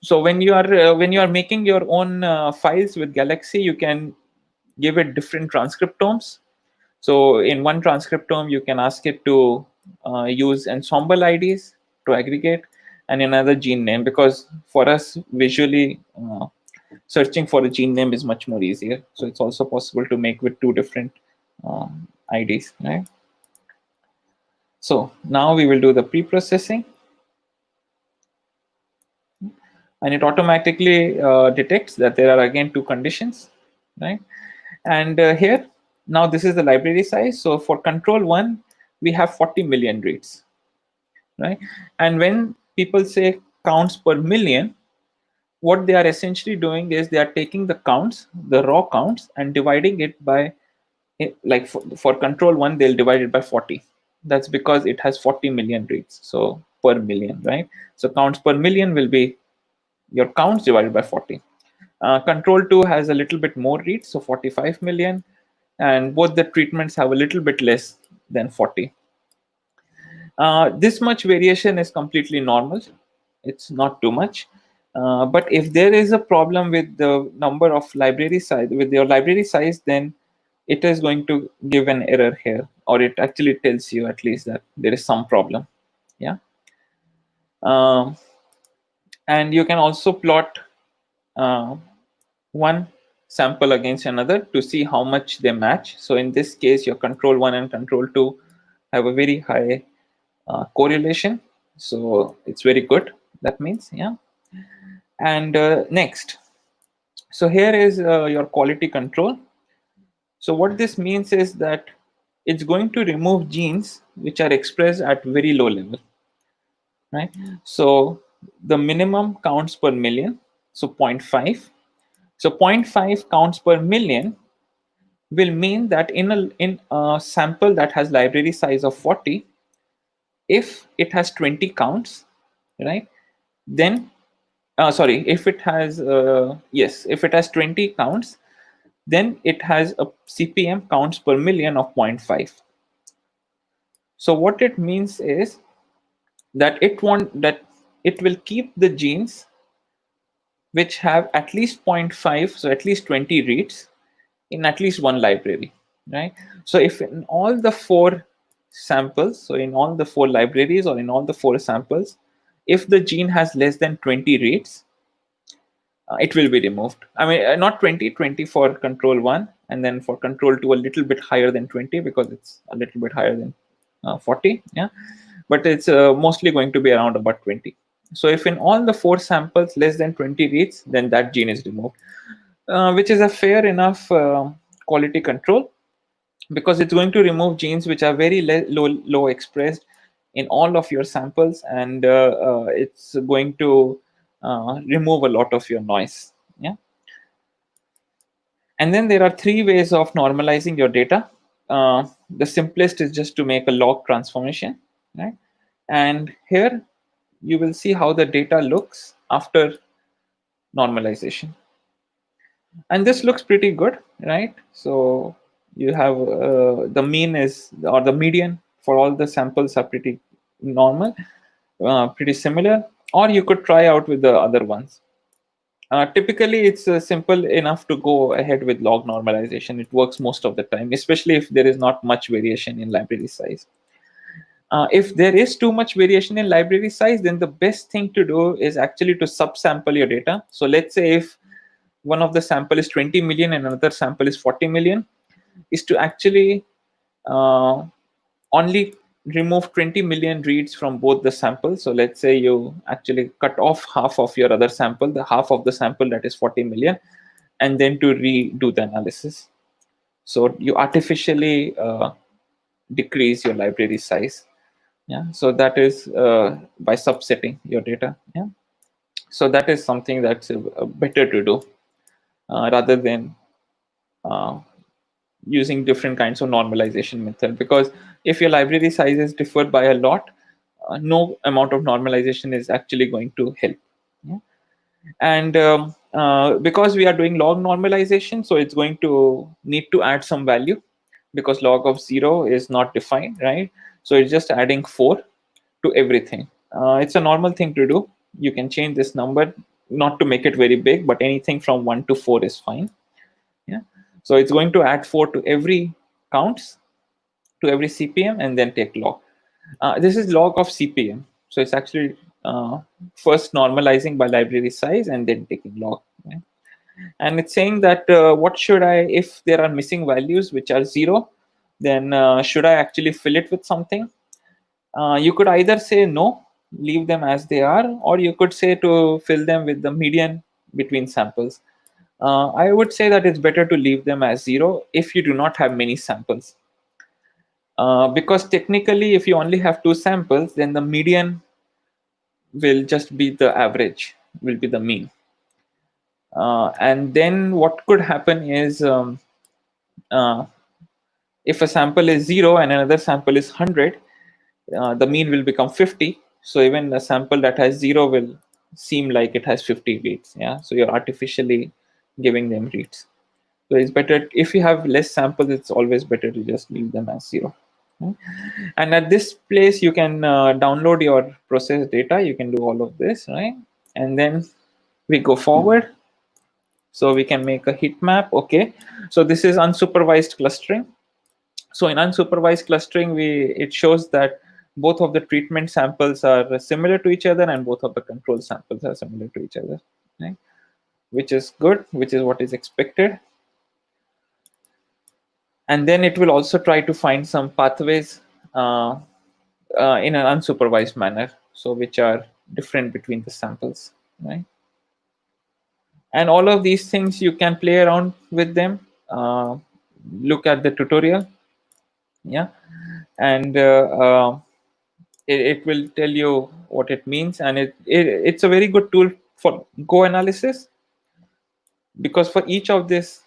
So when you are making your own files with Galaxy, you can give it different transcriptomes. So in one transcriptome, you can ask it to use ensemble IDs to aggregate, and another gene name, because for us visually searching for a gene name is much more easier. So it's also possible to make with two different IDs, right? So now we will do the pre-processing, and it automatically detects that there are again two conditions, right? And here, now this is the library size. So for control one, we have 40 million reads, right? And when people say counts per million, what they are essentially doing is they are taking the counts, the raw counts, and dividing it by, like for control one, they'll divide it by 40. That's because it has 40 million reads. So per million, right? So counts per million will be your counts divided by 40. Control 2 has a little bit more reads, so 45 million, and both the treatments have a little bit less than 40. This much variation is completely normal. It's not too much. But if there is a problem with the number of library size, with your library size, then it is going to give an error here, or it actually tells you at least that there is some problem. Yeah. Um, and you can also plot uh, one sample against another to see how much they match. So in this case, your control 1 and control 2 have a very high correlation. So it's very good. That means, yeah. And next, so here is your quality control. So what this means is that it's going to remove genes which are expressed at very low level, right? So the minimum counts per million, so zero 0.5. So 0.5 counts per million will mean that in a sample that has library size of 40, if it has 20 counts, right, then sorry, if it has yes, if it has 20 counts, then it has a CPM, counts per million, of 0.5. So what it means is that it will keep the genes which have at least zero 0.5, so at least 20 reads in at least one library, right? So if in all the four samples, so in all the four libraries or in all the four samples, if the gene has less than 20 reads, it will be removed. I mean, not 20, 20 for control 1, and then for control 2 a little bit higher than 20 because it's a little bit higher than 40. Yeah, but it's mostly going to be around about 20. So if in all the four samples less than 20 reads, then that gene is removed, which is a fair enough quality control, because it's going to remove genes which are very low expressed in all of your samples, and it's going to remove a lot of your noise. Yeah. And then there are three ways of normalizing your data. The simplest is just to make a log transformation, right? And here you will see how the data looks after normalization. And this looks pretty good, right? So you have the mean is, or the median for all the samples are pretty normal, pretty similar, or you could try out with the other ones. Typically, it's simple enough to go ahead with log normalization. It works most of the time, especially if there is not much variation in library size. If there is too much variation in library size, then the best thing to do is actually to subsample your data. So let's say if one of the sample is 20 million and another sample is 40 million, is to actually only remove 20 million reads from both the samples. So let's say you actually cut off half of your other sample, the half of the sample that is 40 million, and then to redo the analysis. So you artificially decrease your library size. Yeah, so that is by subsetting your data. Yeah. So that is something that's better to do rather than uh, using different kinds of normalization method, because if your library sizes differ by a lot, no amount of normalization is actually going to help. Yeah? And because we are doing log normalization, so it's going to need to add some value, because log of 0 is not defined, right? So it's just adding 4 to everything. It's a normal thing to do. You can change this number, not to make it very big, but anything from 1 to 4 is fine. Yeah. So it's going to add 4 to every counts, to every CPM, and then take log. This is log of CPM. So it's actually first normalizing by library size and then taking log. Right? And it's saying that what should I, if there are missing values which are 0, then should I actually fill it with something? You could either say no, leave them as they are, or you could say to fill them with the median between samples. I would say that it's better to leave them as 0 if you do not have many samples. Because technically, if you only have 2 samples, then the median will just be the average, will be the mean. And then what could happen is uh, if a sample is 0 and another sample is 100, the mean will become 50. So even a sample that has 0 will seem like it has 50 reads. Yeah, so you're artificially giving them reads. So it's better if you have less samples, it's always better to just leave them as 0. And at this place, you can download your process data. You can do all of this, right? And then we go forward. So we can make a heat map. Okay. So this is unsupervised clustering. So in unsupervised clustering, it shows that both of the treatment samples are similar to each other and both of the control samples are similar to each other, right? Which is good, which is what is expected. And then it will also try to find some pathways in an unsupervised manner, so which are different between the samples, right? And all of these things you can play around with them. Look at the tutorial, yeah, and it will tell you what it means, and it's a very good tool for Go analysis, because for each of this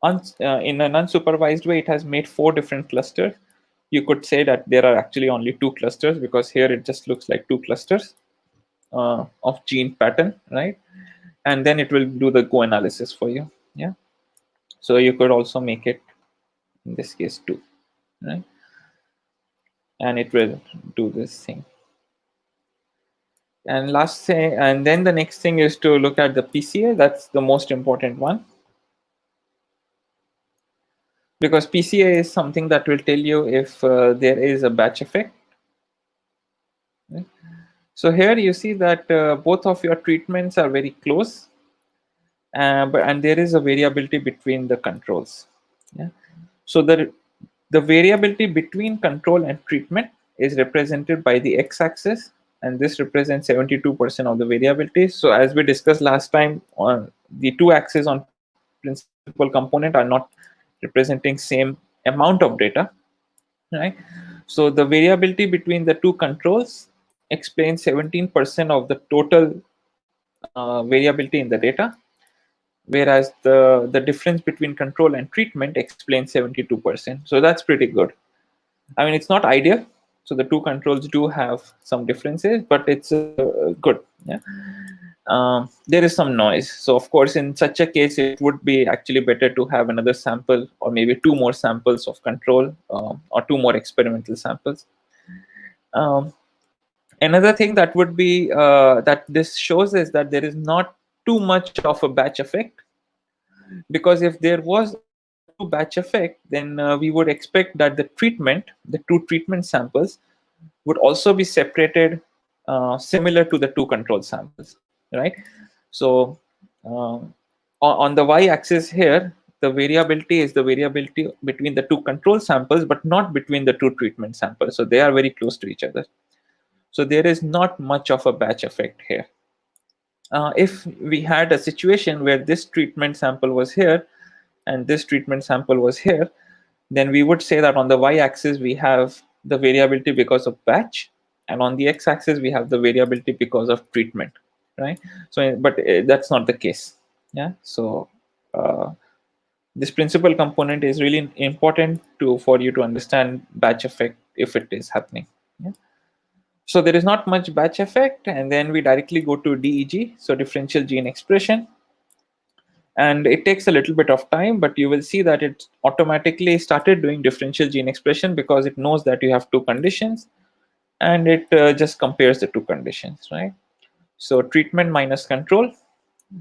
in an unsupervised way, it has made 4 different clusters. You could say that there are actually only 2 clusters, because here it just looks like 2 clusters of gene pattern, right? And then it will do the Go analysis for you. Yeah. So you could also make it in this case too, right? And it will do this thing. And last thing, and then the next thing is to look at the PCA. That's the most important one, because PCA is something that will tell you if there is a batch effect. Right? So here you see that both of your treatments are very close, and there is a variability between the controls. Yeah. So the variability between control and treatment is represented by the x-axis, and this represents 72% of the variability. So as we discussed last time, on the 2 axes on principal component are not representing same amount of data, right? So the variability between the 2 controls explains 17% of the total variability in the data, whereas the difference between control and treatment explains 72%. So that's pretty good. I mean, it's not ideal. So the 2 controls do have some differences, but it's good. Yeah. There is some noise. So of course, in such a case, it would be actually better to have another sample, or maybe 2 more samples of control, or 2 more experimental samples. Another thing that would be that this shows is that there is not too much of a batch effect, because if there was a true batch effect, then we would expect that the 2 treatment samples would also be separated similar to the 2 control samples, right? So on the y-axis here, the variability is the variability between the 2 control samples, but not between the 2 treatment samples. So they are very close to each other. So there is not much of a batch effect here. If we had a situation where this treatment sample was here and this treatment sample was here, then we would say that on the y-axis we have the variability because of batch, and on the x-axis we have the variability because of treatment. right? So, but that's not the case. Yeah. So this principal component is really important for you to understand batch effect if it is happening. Yeah. So there is not much batch effect, and then we directly go to DEG, so differential gene expression. And it takes a little bit of time, but you will see that it automatically started doing differential gene expression because it knows that you have two conditions, and it just compares the two conditions, right? So treatment minus control.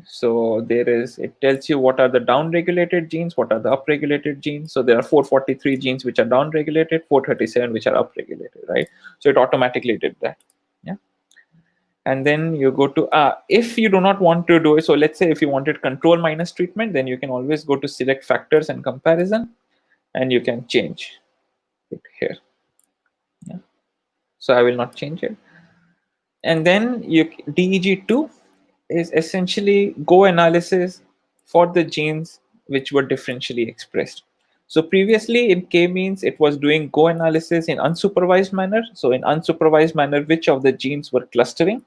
So it tells you what are the down-regulated genes, what are the up-regulated genes. So there are 443 genes which are down-regulated, 437 which are up-regulated, right? So it automatically did that. Yeah. And then you go to, if you do not want to do it, so let's say if you wanted control minus treatment, then you can always go to select factors and comparison, and you can change it here. Yeah. So I will not change it. And then DEG2 is essentially go analysis for the genes which were differentially expressed. So previously in k-means, it was doing go analysis in unsupervised manner. So in unsupervised manner, which of the genes were clustering?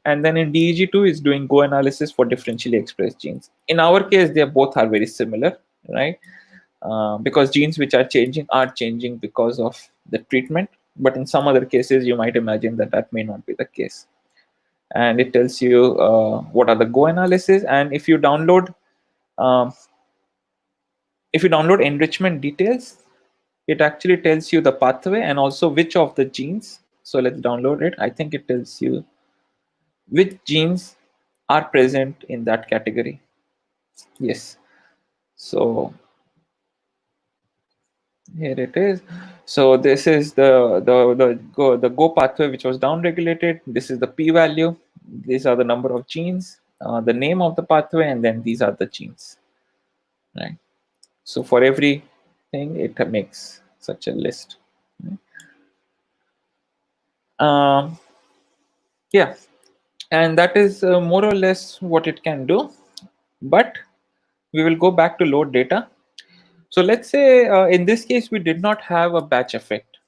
And then in DEG2 is doing go analysis for differentially expressed genes. In our case, they both are very similar, right? Because genes which are changing because of the treatment. But in some other cases, you might imagine that that may not be the case. And it tells you what are the go analysis. And if you download enrichment details, it actually tells you the pathway and also which of the genes. So let's download it. I think it tells you which genes are present in that category. Yes. So here it is. So this is the go pathway which was down regulated. This is the p-value. These are the number of genes, the name of the pathway, and then these are the genes, right? So for every thing, it makes such a list. Right? Yeah, and that is more or less what it can do. But we will go back to load data. So let's say in this case, we did not have a batch effect,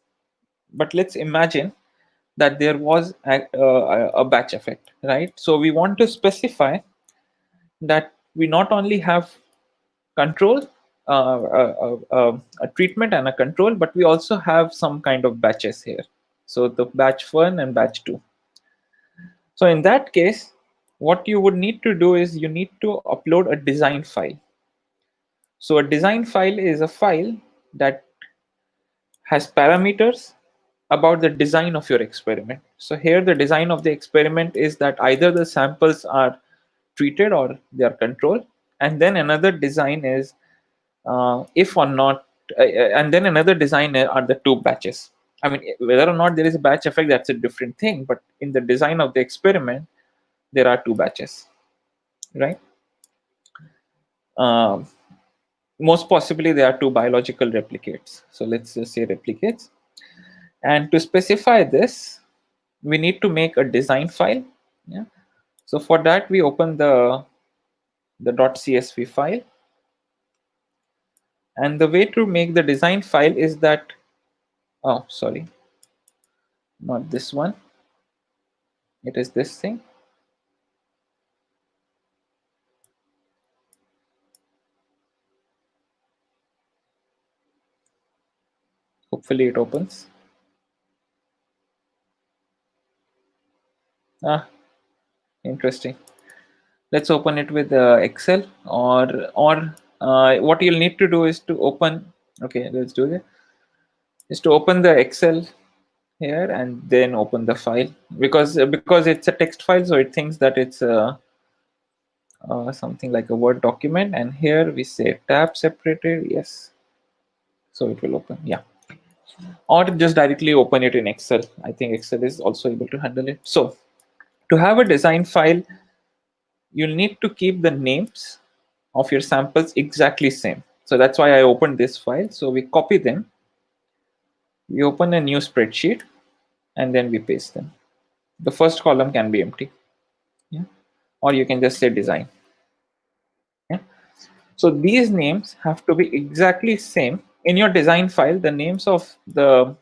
but let's imagine that there was a batch effect, right? So we want to specify that we not only have control, a treatment and a control, but we also have some kind of batches here. So the batch 1 and batch 2. So in that case, what you would need to do is you need to upload a design file. So a design file is a file that has parameters about the design of your experiment. So here the design of the experiment is that either the samples are treated or they are controlled. And then another design is if or not, and then another design are the two batches. I mean, whether or not there is a batch effect, that's a different thing. But in the design of the experiment, there are two batches, right? Um, Most possibly, there are two biological replicates. So let's just say replicates. And to specify this, we need to make a design file. Yeah. So for that, we open the .csv file. And the way to make the design file is that, oh, sorry, not this one. It is this thing. Hopefully it opens. Ah, interesting. Let's open it with Excel, or what you'll need to do is to open. Okay, let's do it. Is to open the Excel here and then open the file, because it's a text file, so it thinks that it's something like a Word document. And here we say tab separated, yes. So it will open, yeah. Or just directly open it in Excel. I think Excel is also able to handle it. So to have a design file, you'll need to keep the names of your samples exactly same. So that's why I opened this file. So we copy them, we open a new spreadsheet, and then we paste them. The first column can be empty, yeah? Or you can just say design. Yeah? So these names have to be exactly same in your design file. The names of the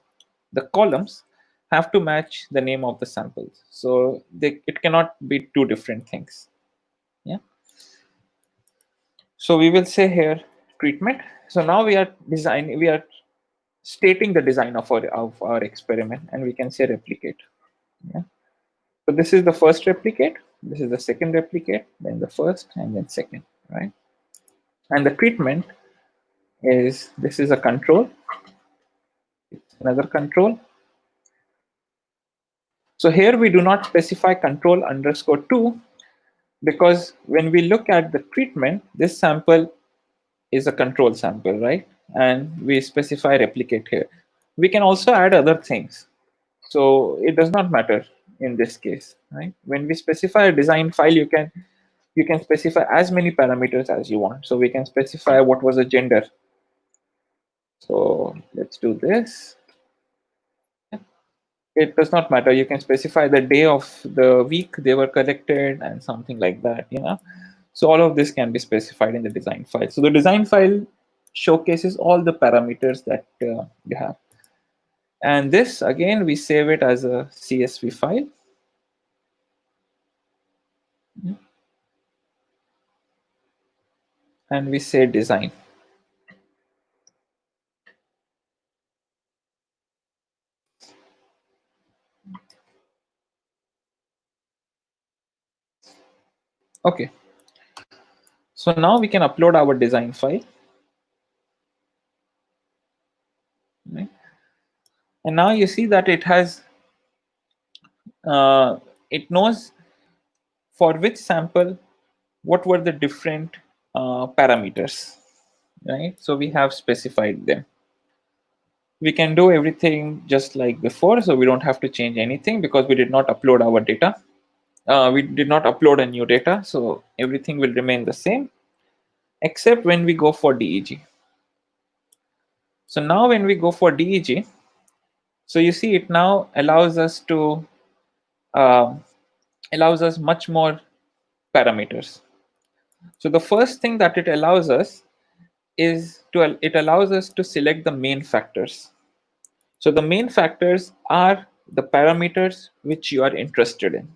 columns have to match the name of the samples. So it cannot be two different things. Yeah. So we will say here treatment. So now we are stating the design of our experiment, and we can say replicate. Yeah. So this is the first replicate, this is the second replicate, then the first, and then second, right? And the treatment is, this is a control, it's another control. So here we do not specify control underscore 2, because when we look at the treatment, this sample is a control sample, right? And we specify replicate here. We can also add other things. So it does not matter in this case, right? When we specify a design file, you can specify as many parameters as you want. So we can specify what was the gender. So let's do this. It does not matter. You can specify the day of the week they were collected and something like that, you know. So all of this can be specified in the design file. So the design file showcases all the parameters that you have. And this, again, we save it as a CSV file. And we say design. Okay. So now we can upload our design file. Right? And now you see that it has, it knows for which sample, what were the different parameters, right? So we have specified them. We can do everything just like before, so we don't have to change anything because we did not upload our data. We did not upload a new data, so everything will remain the same, except when we go for DEG. So now when we go for DEG, so you see it now allows us to allows us much more parameters. So the first thing that it allows us is it allows us to select the main factors. So the main factors are the parameters which you are interested in.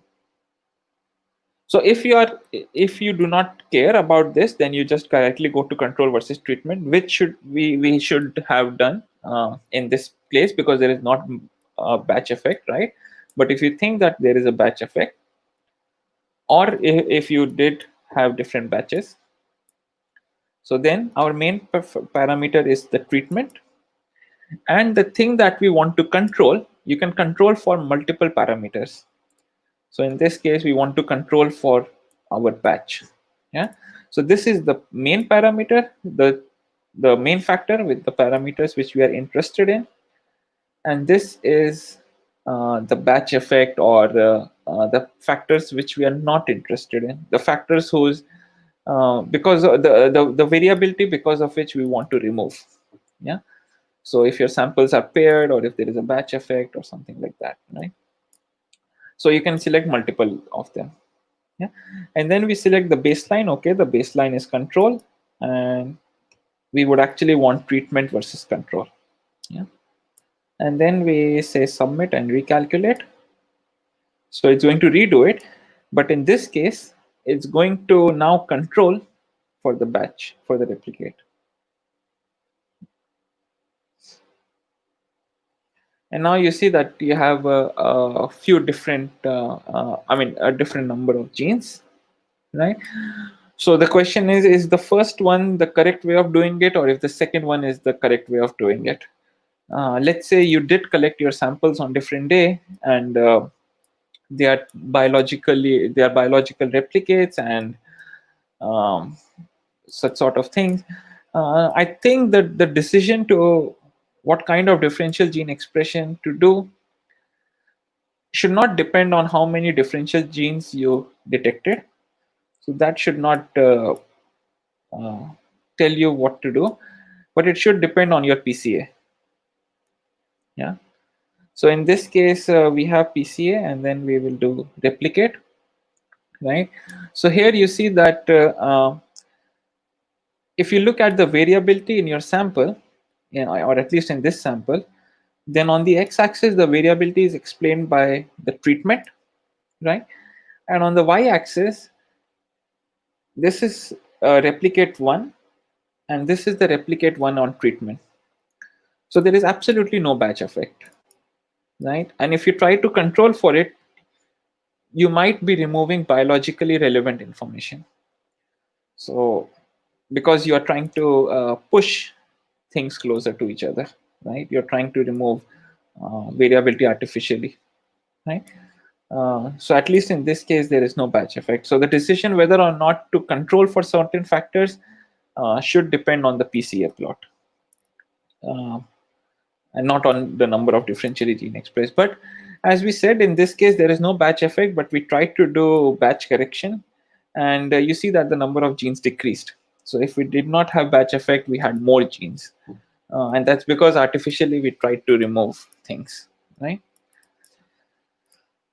So if you do not care about this, then you just directly go to control versus treatment, which we should have done in this place, because there is not a batch effect, right? But if you think that there is a batch effect, or if you did have different batches, so then our main parameter is the treatment. And the thing that we want to control, you can control for multiple parameters. So in this case, we want to control for our batch. Yeah. So this is the main parameter, the main factor with the parameters which we are interested in. And this is the batch effect, or the factors which we are not interested in. The factors whose because of the variability because of which we want to remove. Yeah. So if your samples are paired, or if there is a batch effect or something like that, right? So you can select multiple of them. Yeah. And then we select the baseline. Okay, the baseline is control, and we would actually want treatment versus control. Yeah. And then we say submit and recalculate. So it's going to redo it, but in this case, it's going to now control for the batch, for the replicate. And now you see that you have a few different, a different number of genes, right? So the question is the first one the correct way of doing it, or if the second one is the correct way of doing it? Let's say you did collect your samples on different day, and they are biological replicates, and such sort of things. I think that the decision to what kind of differential gene expression to do should not depend on how many differential genes you detected. So that should not uh, tell you what to do, but it should depend on your PCA. Yeah. So in this case, we have PCA, and then we will do replicate, right? So here you see that if you look at the variability in your sample, or at least in this sample, Then on the x-axis, the variability is explained by the treatment, right? And on the y-axis, this is replicate 1, and this is the replicate 1 on treatment. So there is absolutely no batch effect, right? And if you try to control for it, you might be removing biologically relevant information. So because you are trying to push things closer to each other, right? You're trying to remove variability artificially, right? So at least in this case, there is no batch effect. So the decision whether or not to control for certain factors should depend on the PCA plot, and not on the number of differentially gene expressed. But as we said, in this case, there is no batch effect, but we tried to do batch correction, and you see that the number of genes decreased. So if we did not have batch effect, we had more genes. And that's because artificially we tried to remove things, right?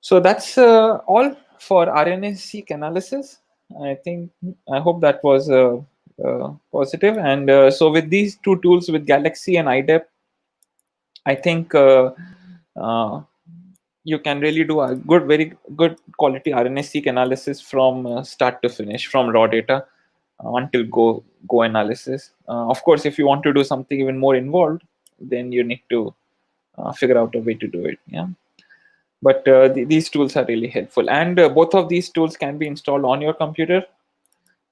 So that's all for RNA-seq analysis. I hope that was positive. And so with these two tools, with Galaxy and IDEP, I think you can really do a very good quality RNA-seq analysis from start to finish, from raw data until go analysis. Of course, if you want to do something even more involved, then you need to figure out a way to do it. Yeah. But these tools are really helpful, and both of these tools can be installed on your computer.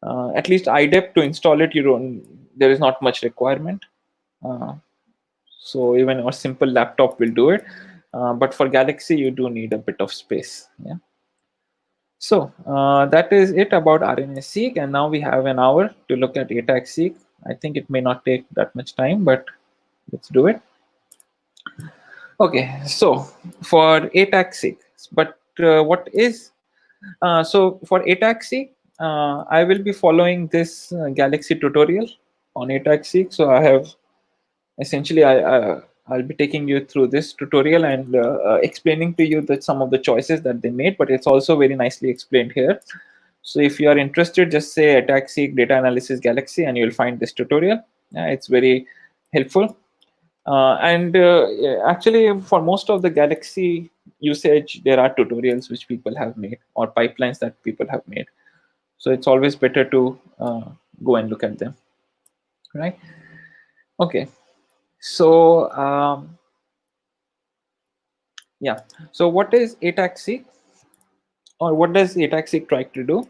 At least IDEP, to install it, there is not much requirement. So even a simple laptop will do it. But for Galaxy, you do need a bit of space. Yeah. So that is it about RNA-seq, and now we have an hour to look at ATAC-seq. I think it may not take that much time, but let's do it. Okay, so for ATAC-seq, but what is so for ATAC-seq, I will be following this Galaxy tutorial on ATAC-seq. So I have essentially I'll be taking you through this tutorial and explaining to you that some of the choices that they made, but it's also very nicely explained here. So if you are interested, just say ATAC-seq data analysis Galaxy and you'll find this tutorial. It's very helpful. And actually, for most of the Galaxy usage, there are tutorials which people have made or pipelines that people have made. So it's always better to go and look at them, right? Okay. So yeah. So what is ATAC-seq, or what does ATAC-seq try to do?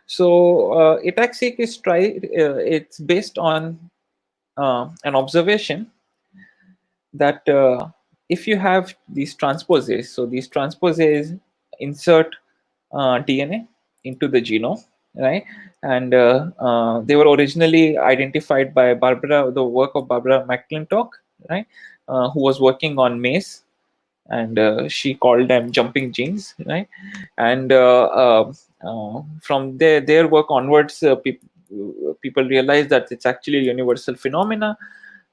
So ATAC-seq is it's based on an observation that if you have these transposase, so these transposase insert DNA into the genome, right? And they were originally identified by the work of Barbara McClintock, right? Who was working on maize, and she called them jumping genes, right? And from their work onwards, people realized that it's actually a universal phenomena.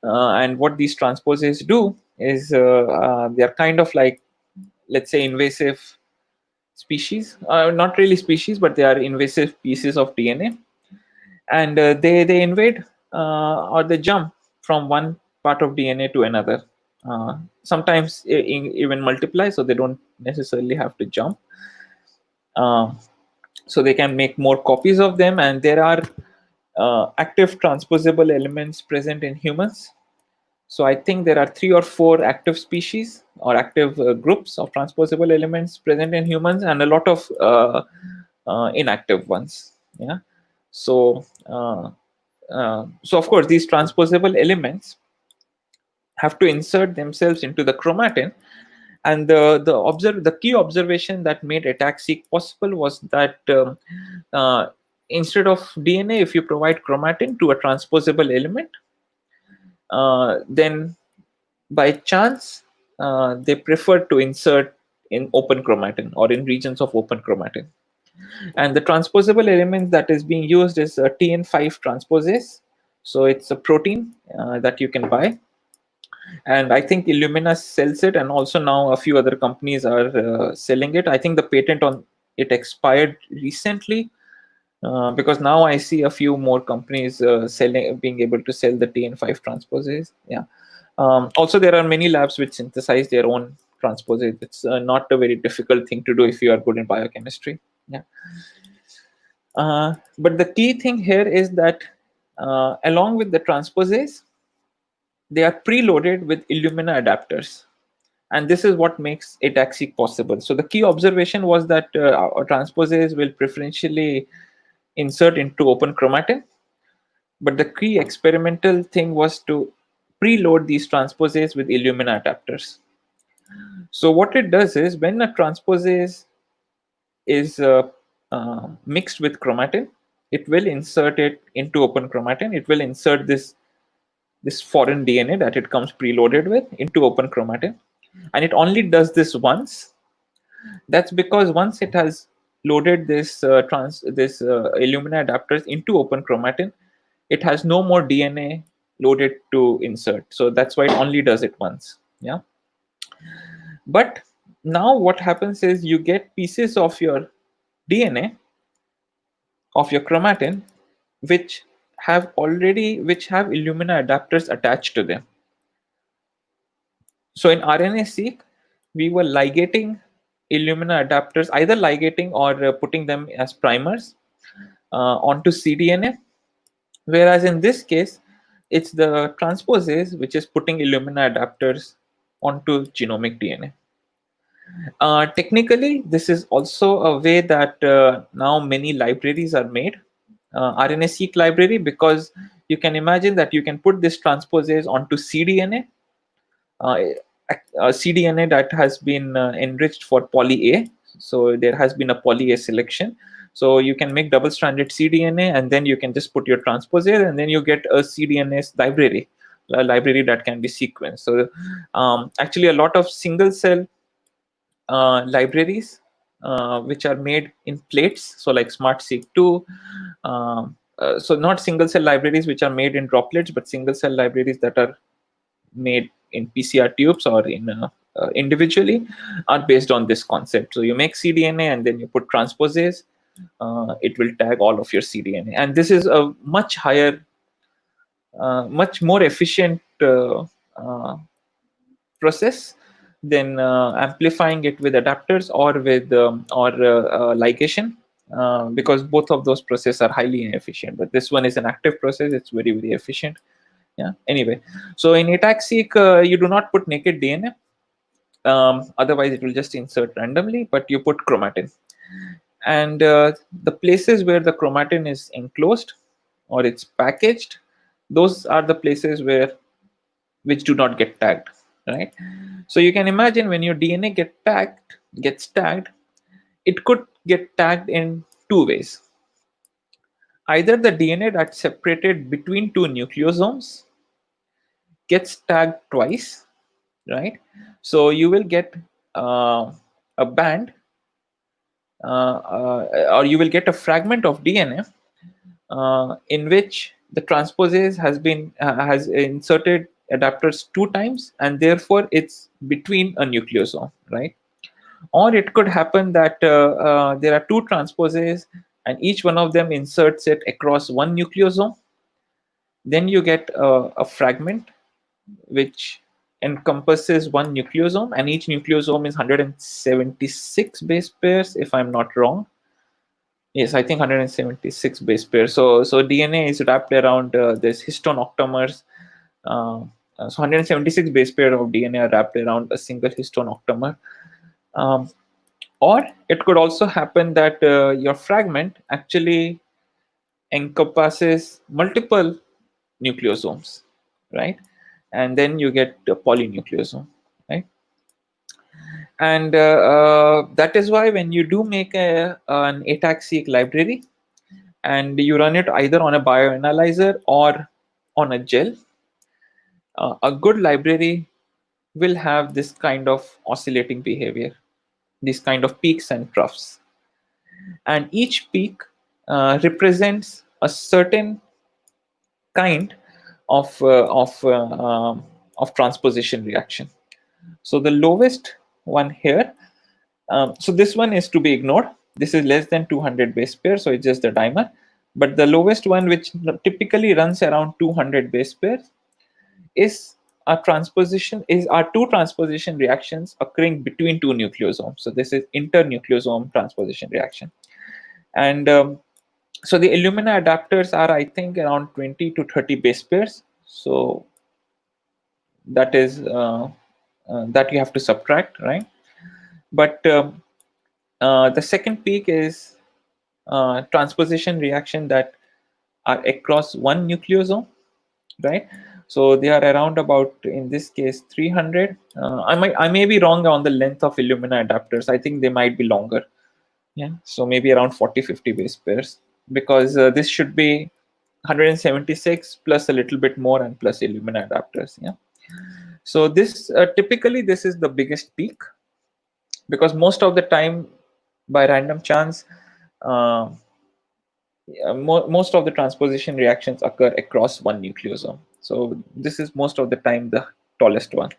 And what these transposase do is they're kind of like, let's say, invasive species, not really species, but they are invasive pieces of DNA, and they invade or they jump from one part of DNA to another. Sometimes even multiply, so they don't necessarily have to jump. So they can make more copies of them, and there are active transposable elements present in humans. So I think there are 3 or 4 active species or active groups of transposable elements present in humans, and a lot of inactive ones. Yeah. So so of course these transposable elements have to insert themselves into the chromatin, and the key observation that made ATAC-seq possible was that instead of DNA, if you provide chromatin to a transposable element, then by chance they prefer to insert in open chromatin or in regions of open chromatin. And the transposable element that is being used is a TN5 transposase. So it's a protein that you can buy, and I think Illumina sells it, and also now a few other companies are selling it. I think the patent on it expired recently, because now I see a few more companies being able to sell the TN5 transposase. Yeah. Also, there are many labs which synthesize their own transposase. It's not a very difficult thing to do if you are good in biochemistry. Yeah. But the key thing here is that along with the transposase, they are preloaded with Illumina adapters. And this is what makes ATAC-Seq possible. So the key observation was that our transposase will preferentially insert into open chromatin. But the key experimental thing was to preload these transposase with Illumina adapters. So what it does is when a transposase is mixed with chromatin, it will insert it into open chromatin. It will insert this foreign DNA that it comes preloaded with into open chromatin, and it only does this once. That's because once it has loaded this Illumina adapters into open chromatin, it has no more DNA loaded to insert. So that's why it only does it once. Yeah. But now what happens is you get pieces of your DNA of your chromatin which have Illumina adapters attached to them. So in RNA-seq, we were ligating Illumina adapters, either ligating or putting them as primers onto cDNA. Whereas in this case, it's the transposase which is putting Illumina adapters onto genomic DNA. Technically, this is also a way that now many libraries are made, RNA-seq library, because you can imagine that you can put this transposase onto cDNA, cDNA that has been enriched for poly A. So there has been a poly A selection. So you can make double-stranded cDNA, and then you can just put your transposase, and then you get a cDNA library, a library that can be sequenced. So actually, a lot of single-cell libraries which are made in plates, so like SmartSeq2. So not single-cell libraries which are made in droplets, but single-cell libraries that are made in PCR tubes or in individually are based on this concept. So you make cDNA and then you put transposase. It will tag all of your cDNA, and this is a much higher, much more efficient process than amplifying it with adapters or with ligation, because both of those processes are highly inefficient. But this one is an active process; it's very, very efficient. Yeah. Anyway, so in ATAC-Seq, you do not put naked DNA. Otherwise, it will just insert randomly. But you put chromatin, and the places where the chromatin is enclosed or it's packaged, those are the places which do not get tagged, right? So you can imagine when your DNA gets tagged, it could get tagged in two ways. Either the DNA that's separated between two nucleosomes gets tagged twice, right? So you will get a band, or you will get a fragment of DNA in which the transposase has inserted adapters two times, and therefore it's between a nucleosome, right? Or it could happen that there are two transposase and each one of them inserts it across one nucleosome. Then you get a fragment which encompasses one nucleosome, and each nucleosome is 176 base pairs, if I'm not wrong. Yes, I think 176 base pairs. So DNA is wrapped around this histone octamers. So 176 base pair of DNA are wrapped around a single histone octamer. Or it could also happen that your fragment actually encompasses multiple nucleosomes, right? And then you get a polynucleosome, right? And that is why when you do make an ATAC-Seq library and you run it either on a bioanalyzer or on a gel, a good library will have this kind of oscillating behavior, these kind of peaks and troughs. And each peak represents a certain kind of transposition reaction. So the lowest one here, so this one is to be ignored. This is less than 200 base pair, so it's just the dimer. But the lowest one, which typically runs around 200 base pairs, is are two transposition reactions occurring between two nucleosomes. So this is internucleosome transposition reaction. And so the Illumina adapters are, I think, around 20 to 30 base pairs. So that is that you have to subtract, right? But the second peak is transposition reaction that are across one nucleosome, right? So they are around about, in this case, 300. I may be wrong on the length of Illumina adapters. I think they might be longer. Yeah, so maybe around 40-50 base pairs, because this should be 176 plus a little bit more and plus Illumina adapters. Yeah. So this typically this is the biggest peak, because most of the time, by random chance, uh, most of the transposition reactions occur across one nucleosome. So this is most of the time the tallest one.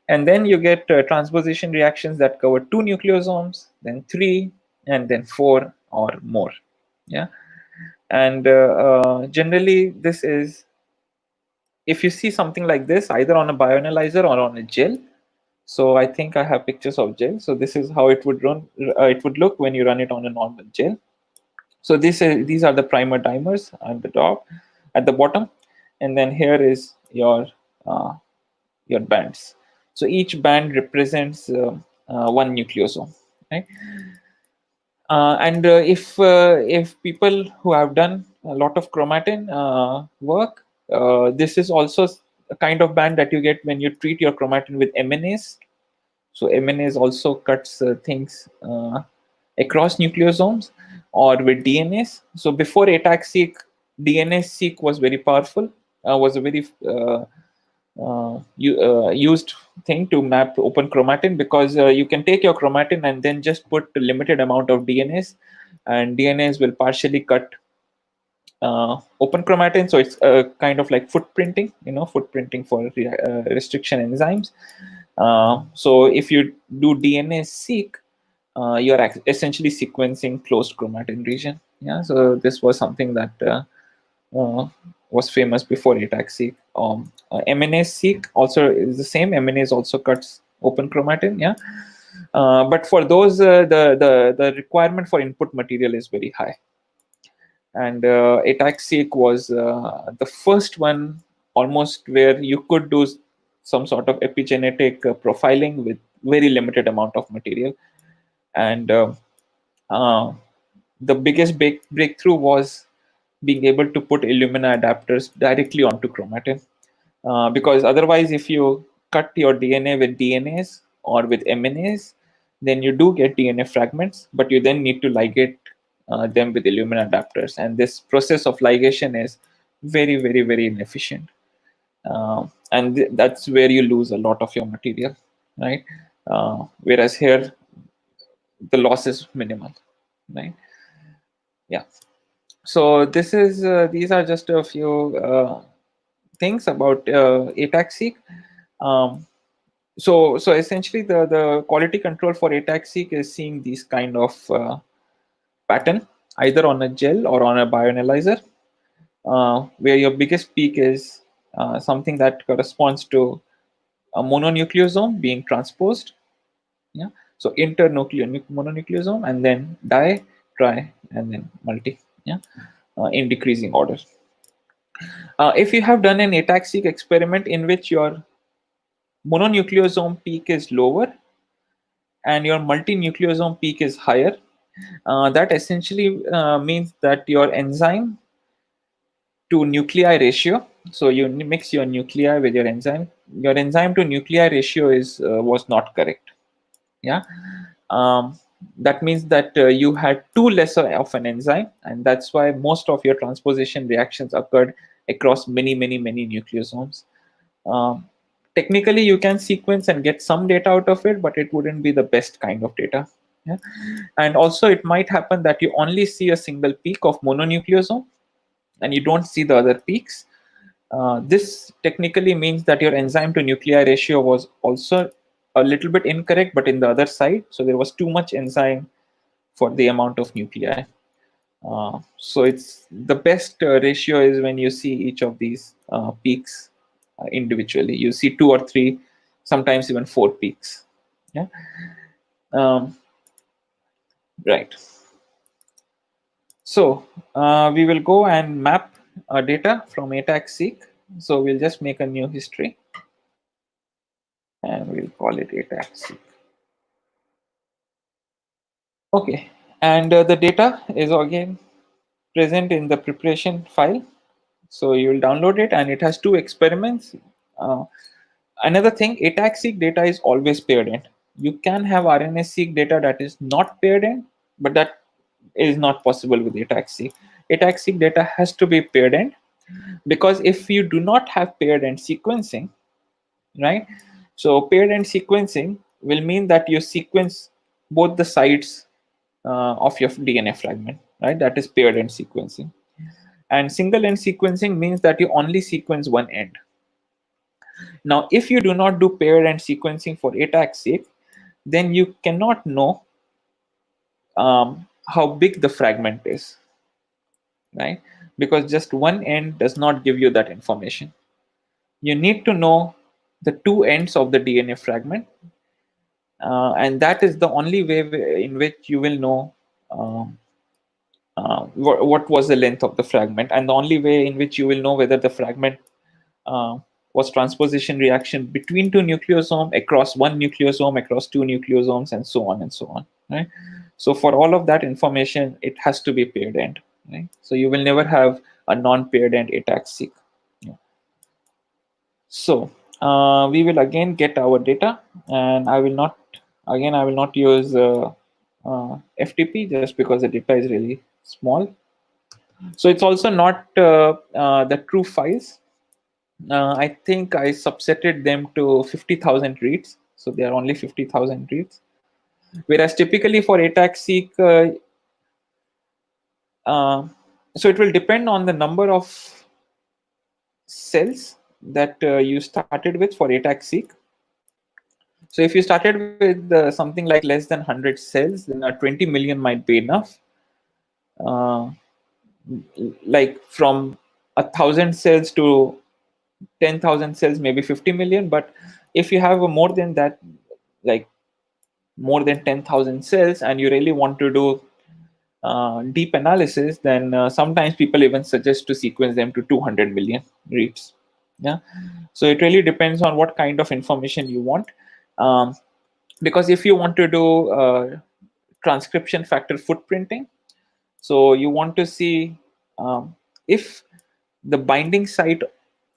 And then you get transposition reactions that cover two nucleosomes, then three, and then four or more. Yeah. And generally, this is, if you see something like this, either on a bioanalyzer or on a gel. So I think I have pictures of gel. So this is how it would run. It would look when you run it on a normal gel. So these are the primer dimers at the top, at the bottom, and then here is your bands. So each band represents one nucleosome, right? And if people who have done a lot of chromatin work, this is also a kind of band that you get when you treat your chromatin with MNAs. So MNAs also cuts things across nucleosomes, or with DNAs. So before ATAC-Seq, DNA-seq was very powerful, was a very used thing to map open chromatin, because you can take your chromatin and then just put a limited amount of DNAs, and DNAs will partially cut open chromatin. So it's kind of like footprinting, footprinting for restriction enzymes. So if you do DNA-seq, you're essentially sequencing closed chromatin region. Yeah, so this was something that was famous before ATAC-Seq. MNase-seq also is the same. MNase also cuts open chromatin. Yeah, but for those, the requirement for input material is very high. And ATAC-Seq was the first one, almost, where you could do some sort of epigenetic profiling with very limited amount of material. And the biggest breakthrough was being able to put Illumina adapters directly onto chromatin. Because otherwise, if you cut your DNA with DNAs or with MNAs, then you do get DNA fragments, but you then need to ligate them with Illumina adapters. And this process of ligation is very, very, very inefficient. And that's where you lose a lot of your material, right? Whereas here, the loss is minimal, right? Yeah. So these are just a few things about ATAC-Seq. So essentially, the quality control for ATAC-Seq is seeing these kind of pattern, either on a gel or on a bioanalyzer, where your biggest peak is something that corresponds to a mononucleosome being transposed. Yeah. So mononucleosome, and then di, tri, and then multi. Yeah. In decreasing order. If you have done an ATAC-Seq experiment in which your mononucleosome peak is lower and your multinucleosome peak is higher, that essentially means that your enzyme to nuclei ratio, so you mix your nuclei with your enzyme to nuclei ratio was not correct. Yeah. That means that you had too lesser of an enzyme, and that's why most of your transposition reactions occurred across many nucleosomes. Technically, you can sequence and get some data out of it, but it wouldn't be the best kind of data. Yeah? And also, it might happen that you only see a single peak of mononucleosome and you don't see the other peaks. This technically means that your enzyme to nuclei ratio was also a little bit incorrect, but in the other side. So there was too much enzyme for the amount of nuclei. So it's the best ratio is when you see each of these peaks individually. You see 2 or 3, sometimes even 4 peaks. Yeah. Right. So we will go and map our data from ATAC-Seq. So we'll just make a new history and we'll call it ATAC-Seq. Okay, and the data is again present in the preparation file. So you will download it, and it has 2 experiments. Another thing, ATAC-Seq data is always paired end. You can have RNA-seq data that is not paired end, but that is not possible with ATAC-Seq. ATAC-Seq data has to be paired end, because if you do not have paired end sequencing, right? So paired end sequencing will mean that you sequence both the sides of your DNA fragment, right? That is paired end sequencing. And single end sequencing means that you only sequence one end. Now, if you do not do paired end sequencing for ATAC-Seq, then you cannot know how big the fragment is, right? Because just one end does not give you that information. You need to know the 2 ends of the DNA fragment, and that is the only way in which you will know what was the length of the fragment, and the only way in which you will know whether the fragment uh, was transposition reaction between 2 nucleosomes, across 1 nucleosome, across 2 nucleosomes, and so on and so on, right? So for all of that information, it has to be paired end, right? So you will never have a non-paired end ATAC-Seq. Yeah. So we will again get our data, and I will not use FTP, just because the data is really small. So it's also not the true files. I think I subsetted them to 50,000 reads, so they are only 50,000 reads. Whereas typically for ATAC-Seq, so it will depend on the number of cells that you started with for ATAC-Seq. So if you started with something like less than 100 cells, then 20 million might be enough. Like from 1,000 cells to 10,000 cells, maybe 50 million. But if you have more than that, like more than 10,000 cells, and you really want to do deep analysis, then sometimes people even suggest to sequence them to 200 million reads. Yeah. So it really depends on what kind of information you want. Because if you want to do transcription factor footprinting, so you want to see if the binding site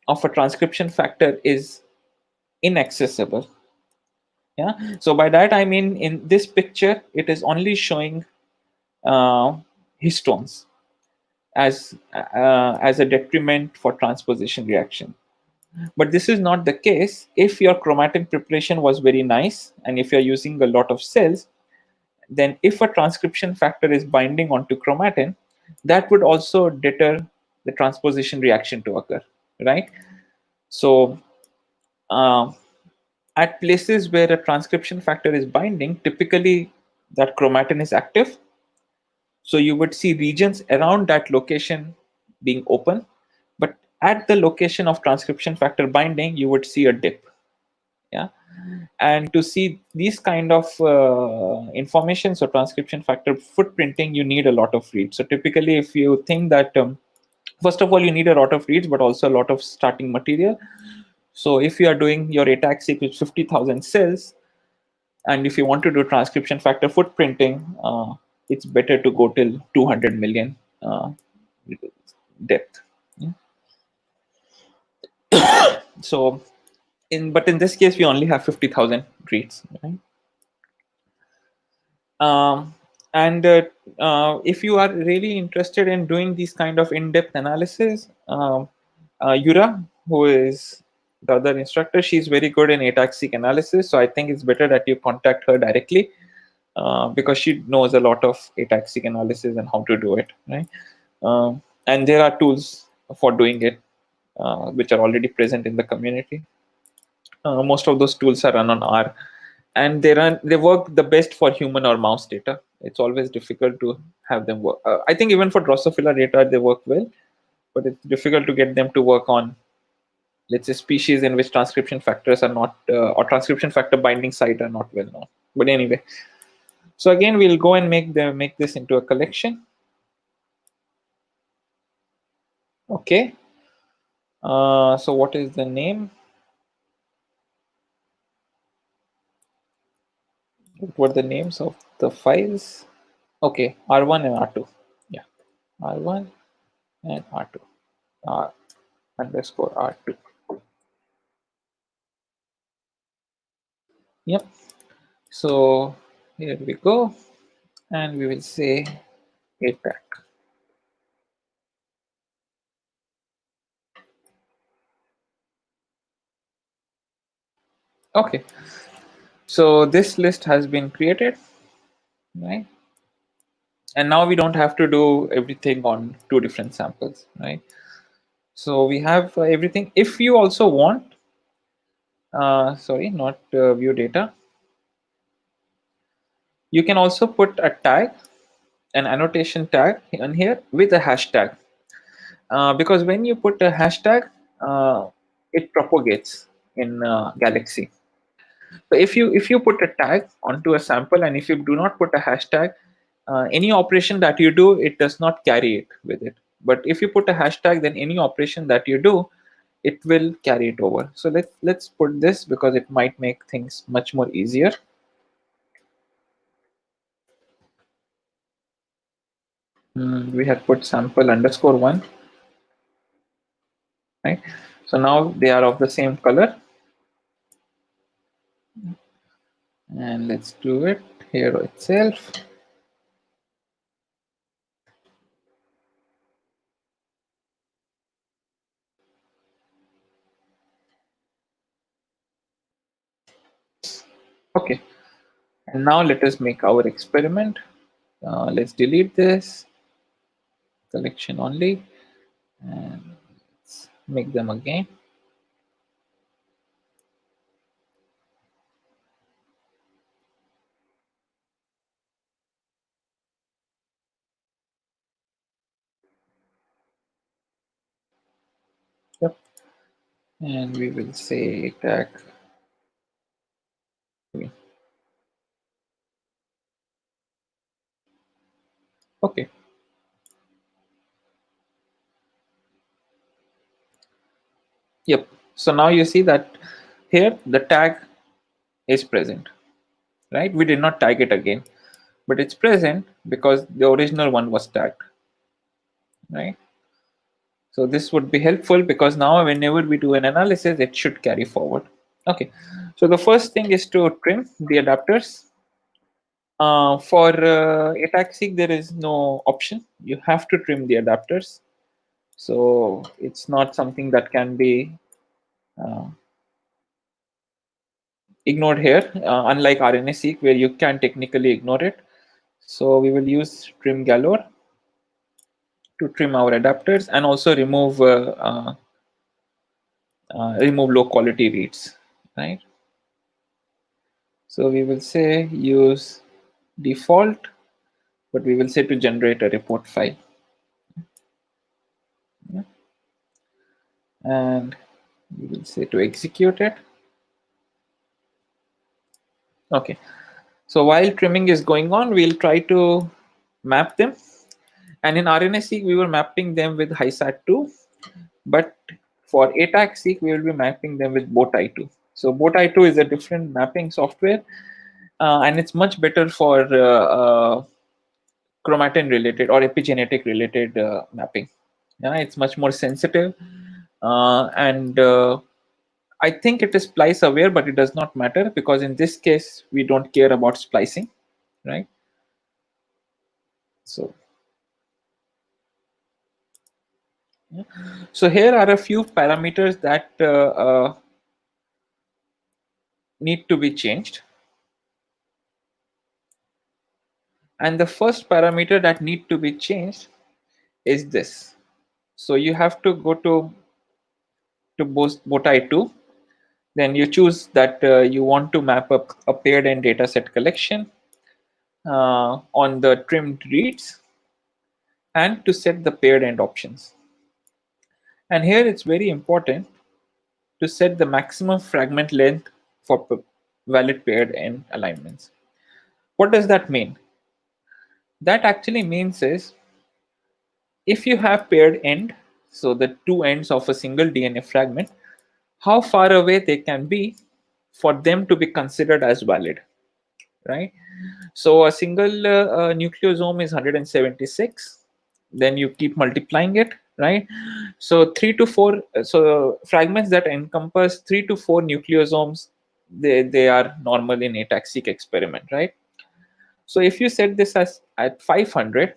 of a transcription factor is inaccessible. Yeah. So by that I mean, in this picture, it is only showing histones as a detriment for transposition reaction. But this is not the case if your chromatin preparation was very nice, and if you're using a lot of cells. Then if a transcription factor is binding onto chromatin, that would also deter the transposition reaction to occur, right? So at places where a transcription factor is binding, typically that chromatin is active. So you would see regions around that location being open, but at the location of transcription factor binding, you would see a dip. Yeah. And to see these kind of information, so transcription factor footprinting, you need a lot of reads. So typically, if you think that first of all, you need a lot of reads, but also a lot of starting material. So if you are doing your ATAC-Seq with 50,000 cells, and if you want to do transcription factor footprinting, it's better to go till 200 million depth. Yeah. So but in this case, we only have 50,000 reads, right? And if you are really interested in doing these kind of in-depth analysis, Yura, who is the other instructor, she's very good in ATAC-Seq analysis. So I think it's better that you contact her directly, because she knows a lot of ATAC-Seq analysis and how to do it, right? And there are tools for doing it, which are already present in the community. Most of those tools are run on R, and they work the best for human or mouse data. It's always difficult to have them work. I think even for Drosophila data they work well, but it's difficult to get them to work on let's say species in which transcription factors are not or transcription factor binding site are not well known. But anyway, so again we'll go and make this into a collection. Okay. So what is the name? What were the names of the files? Okay, R1 and R2. Yeah, R1 and R2. R underscore R2. Yep. So here we go, and we will say ATAC. Okay. So this list has been created, right? And now we don't have to do everything on two different samples, right? So we have everything. If you also want, sorry, not view data, you can also put a tag, an annotation tag in here with a hashtag. Because when you put a hashtag, it propagates in Galaxy. So if you put a tag onto a sample, and if you do not put a hashtag, any operation that you do, it does not carry it with it. But if you put a hashtag, then any operation that you do, it will carry it over. So let's put this because it might make things much more easier. We have put sample underscore one, right? So now they are of the same color, and let's do it here itself. Okay, and now let us make our experiment. Let's delete this collection only, and let's make them again. Yep. And we will say tag. Okay. Yep. So now you see that here the tag is present, right? We did not tag it again, but it's present because the original one was tagged, right? So this would be helpful because now whenever we do an analysis, it should carry forward. Okay. So the first thing is to trim the adapters. For ATAC-Seq, there is no option. You have to trim the adapters. So it's not something that can be uh, ignored here, unlike RNA-seq where you can technically ignore it. So we will use trim galore to trim our adapters and also remove low quality reads, right? So we will say use default, but we will say to generate a report file. Yeah. And we will say to execute it. Okay. So while trimming is going on, we'll try to map them. And in RNA-seq, we were mapping them with Hysat 2, but for ATAC-Seq, we will be mapping them with Botai 2. So Botai 2 is a different mapping software, and it's much better for chromatin related or epigenetic related mapping. Yeah, it's much more sensitive, and I think it is splice aware, but it does not matter because in this case we don't care about splicing, right? So, yeah. So here are a few parameters that need to be changed, and the first parameter that need to be changed is this. So you have to go to Botai 2. Then you choose that you want to map up a paired end data set collection on the trimmed reads and to set the paired end options. And here it's very important to set the maximum fragment length for valid paired end alignments. What does that mean? That actually means is if you have paired end, so the two ends of a single DNA fragment, how far away they can be for them to be considered as valid, right? So a single nucleosome is 176. Then you keep multiplying it, right? So 3 to 4, so fragments that encompass 3 to 4 nucleosomes, they are normal in ATAC-Seq experiment, right? So if you set this as at 500,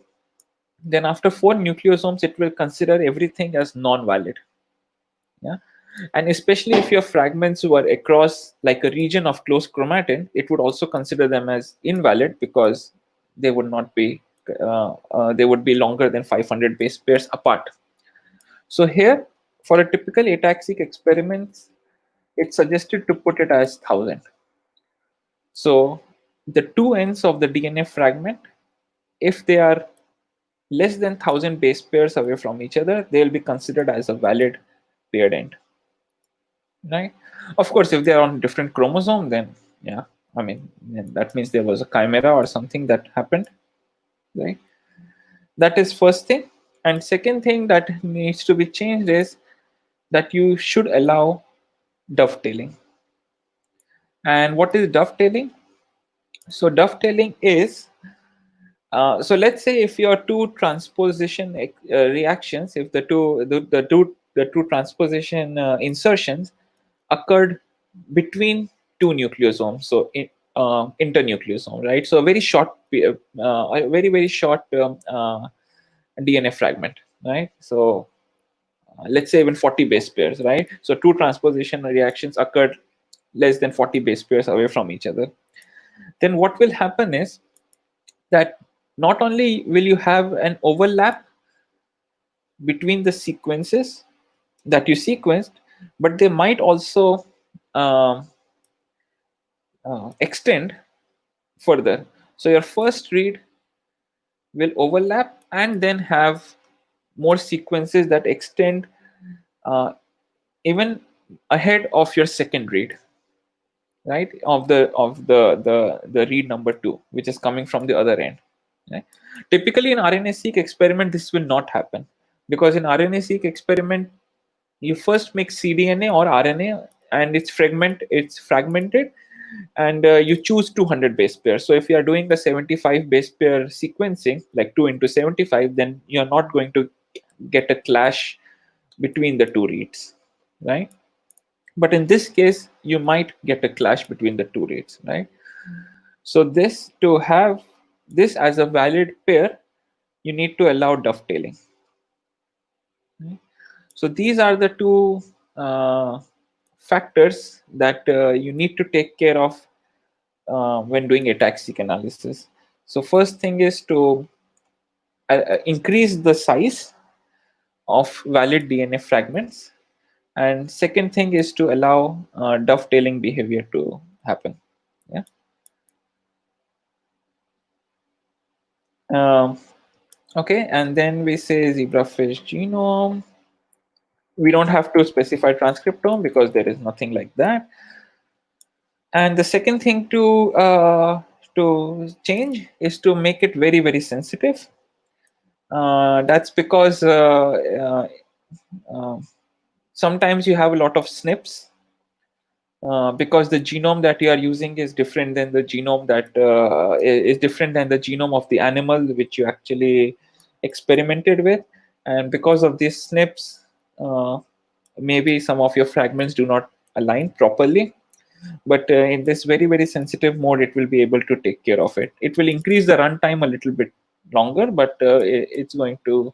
then after 4 nucleosomes, it will consider everything as non-valid. Yeah, and especially if your fragments were across like a region of close chromatin, it would also consider them as invalid because they would not be they would be longer than 500 base pairs apart. So here, for a typical ATAC-Seq experiments, it's suggested to put it as 1000. So the two ends of the DNA fragment, if they are less than 1000 base pairs away from each other, they will be considered as a valid paired end, right? Of course, if they are on different chromosome, then yeah, I mean, that means there was a chimera or something that happened, right? That is first thing. And second thing that needs to be changed is that you should allow dovetailing. And what is dovetailing? So dovetailing is so let's say if your two transposition reactions, if the two transposition insertions occurred between two nucleosomes, so internucleosome, right? So a very short, a very short DNA fragment, right? So let's say even 40 base pairs, right? So two transposition reactions occurred less than 40 base pairs away from each other. Then what will happen is that not only will you have an overlap between the sequences that you sequenced, but they might also um, extend further. So your first read will overlap and then have more sequences that extend uh, even ahead of your second read, right? Of the read number 2, which is coming from the other end. Right? Typically in RNA-seq experiment, this will not happen because in RNA-seq experiment, you first make cDNA or RNA and it's fragmented and you choose 200 base pairs. So if you are doing the 75 base pair sequencing, like 2 into 75, then you're not going to get a clash between the two reads, right? But in this case, you might get a clash between the two reads, right? So this, to have this as a valid pair, you need to allow dovetailing. Right? So these are the two factors that you need to take care of when doing ATAC-Seq analysis. So first thing is to increase the size of valid DNA fragments, and second thing is to allow dovetailing behavior to happen. Yeah. Okay, and then we say zebrafish genome. We don't have to specify transcriptome because there is nothing like that. And the second thing to change is to make it very sensitive. That's because sometimes you have a lot of SNPs because the genome that you are using is different than the genome that is different than the genome of the animal which you actually experimented with, and because of these SNPs, maybe some of your fragments do not align properly. But in this very sensitive mode, it will be able to take care of it. It will increase the runtime a little bit longer, but it's going to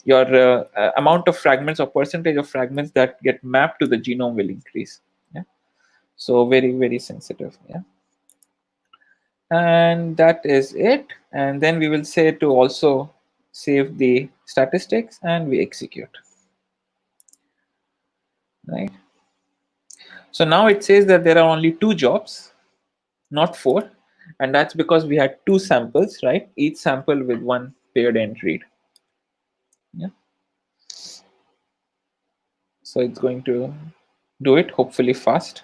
your amount of fragments or percentage of fragments that get mapped to the genome will increase. Yeah, so very sensitive. Yeah, and that is it. And then we will say to also save the statistics and we execute. Right. So now it says that there are only 2 jobs, not 4, and that's because we had 2 samples, right? Each sample with 1 paired end read. Yeah. So it's going to do it hopefully fast.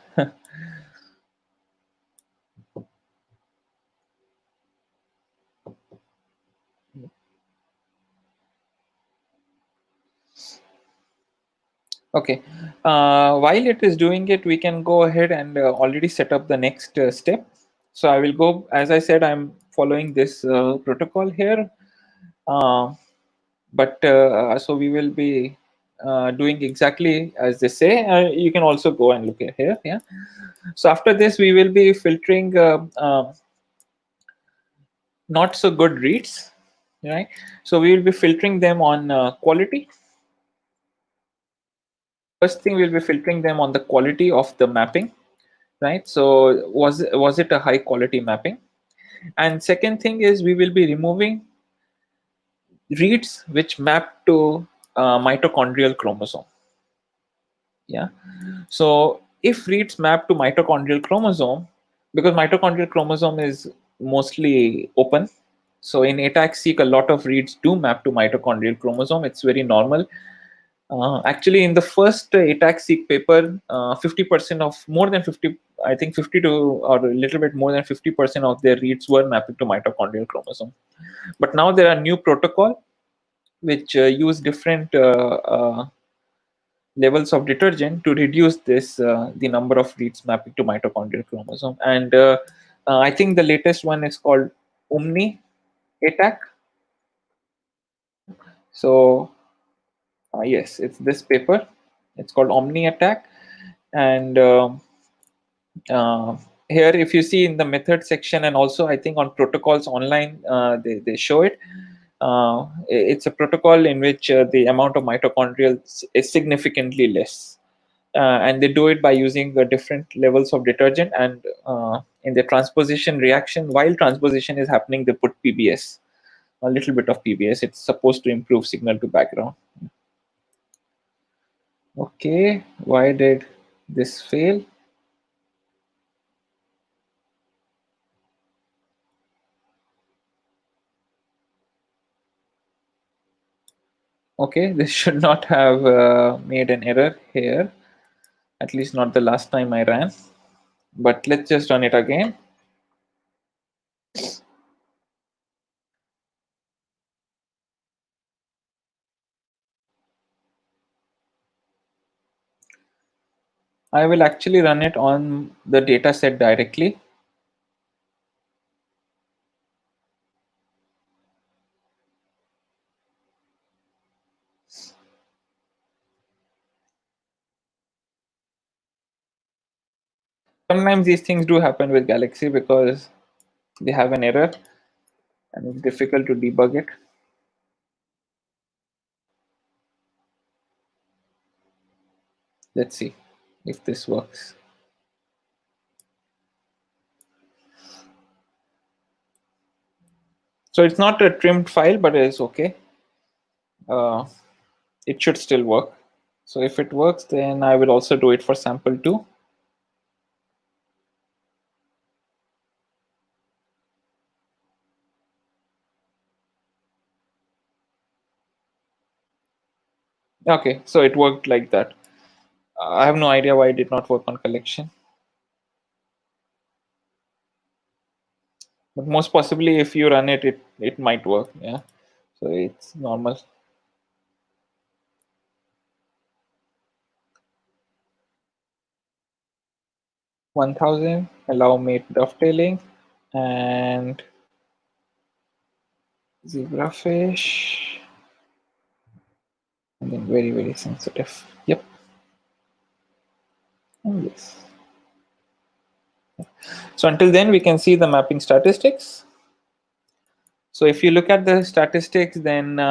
Okay, while it is doing it, we can go ahead and already set up the next step. So I will go, as I said, I'm following this protocol here. But so we will be doing exactly as they say. You can also go and look at here. Yeah. So after this, we will be filtering not so good reads, right? So we will be filtering them on quality. First thing, we'll be filtering them on the quality of the mapping, right? So was it a high quality mapping? And second thing is we will be removing reads which map to mitochondrial chromosome. Yeah. So if reads map to mitochondrial chromosome, because mitochondrial chromosome is mostly open. So in ATAC-Seq, a lot of reads do map to mitochondrial chromosome. It's very normal. Actually, in the first ATAC-Seq paper, 50% of more than 50, I think 50 to or a little bit more than 50% of their reads were mapping to mitochondrial chromosome. But now there are new protocol which use different levels of detergent to reduce this the number of reads mapping to mitochondrial chromosome. And I think the latest one is called Omni ATAC. So yes, it's this paper. It's called Omni ATAC. And uh, here, if you see in the method section, and also I think on protocols online, they show it. It's a protocol in which the amount of mitochondrial is significantly less. And they do it by using different levels of detergent, and in the transposition reaction, while transposition is happening, they put PBS, a little bit of PBS. It's supposed to improve signal to background. Okay, why did this fail? Okay, this should not have made an error here, at least not the last time I ran. But let's just run it again. I will actually run it on the data set directly. Sometimes these things do happen with Galaxy because they have an error and it's difficult to debug it. Let's see if this works. So it's not a trimmed file, but it's okay. It should still work. So if it works, then I will also do it for sample 2. Okay, so it worked like that. I have no idea why it did not work on collection. But most possibly, if you run it, it might work. Yeah, so it's normal. 1000, allow mate dovetailing, and zebrafish, and then very, very sensitive. Yep. And yes. So until then, we can see the mapping statistics. So if you look at the statistics, then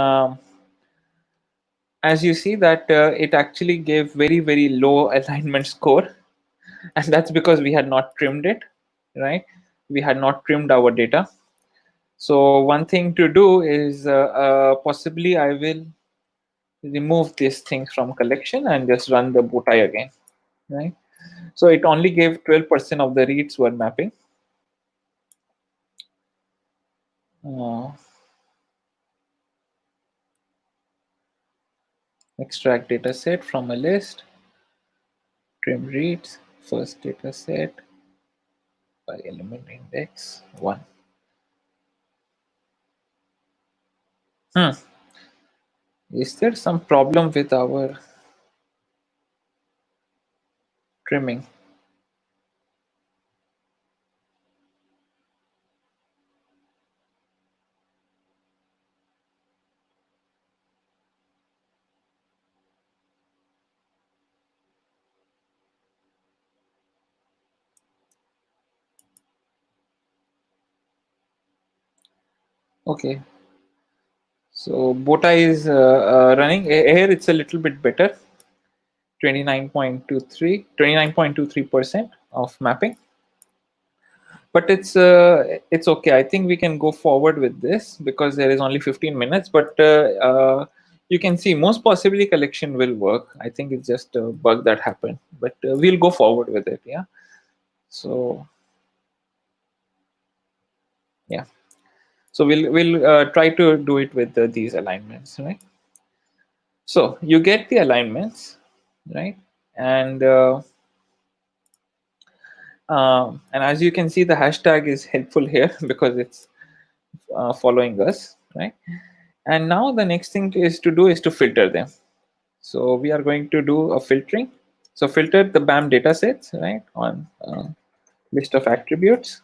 as you see that it actually gave very, very low alignment score. And that's because we had not trimmed it, right? We had not trimmed our data. So one thing to do is possibly I will remove these things from collection and just run the bowtie again, right? So it only gave 12% of the reads were mapping. Extract data set from a list. trim reads, first data set by element index 1. Is there some problem with our trimming? Okay, so Bota is running. Here it's a little bit better, 29.23% of mapping. But it's okay. I think we can go forward with this because there is only 15 minutes. But you can see most possibly collection will work. I think it's just a bug that happened, but we'll go forward with it. Yeah. So yeah. So we'll try to do it with these alignments, right? So you get the alignments, right? And and as you can see, the hashtag is helpful here because it's following us, right? And now the next thing is to do is to filter them. So we are going to do a filtering. So filter the BAM datasets, right, on list of attributes.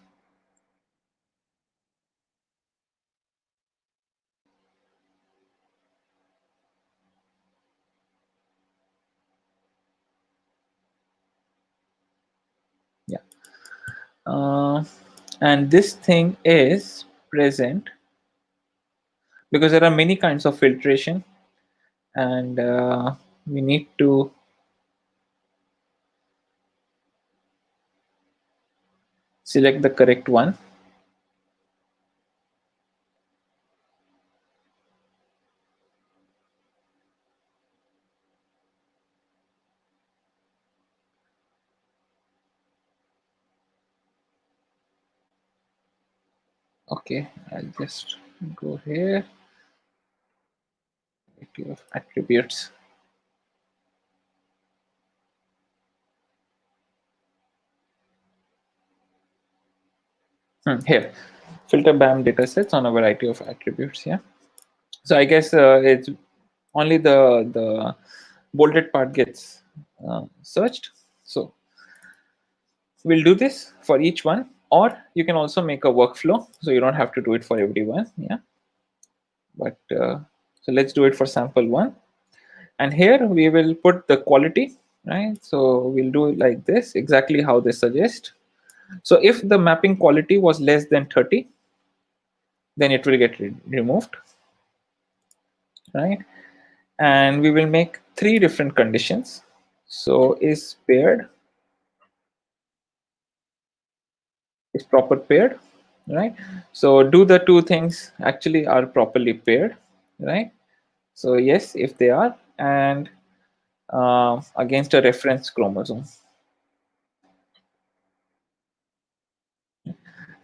Yeah. And this thing is present because there are many kinds of filtration, and we need to select the correct one. Okay, I'll just go here. Variety of attributes. Here, filter BAM datasets on a variety of attributes. Yeah. So I guess it's only the bolded part gets searched. So we'll do this for each one, or you can also make a workflow, so you don't have to do it for everyone. Yeah. But so let's do it for sample one, and here we will put the quality, right? So we'll do it like this, exactly how they suggest. So if the mapping quality was less than 30, then it will get removed, right? And we will make 3 different conditions. So is paired, is proper paired, right? So do the two things actually are properly paired, right? So yes, if they are, and against a reference chromosome.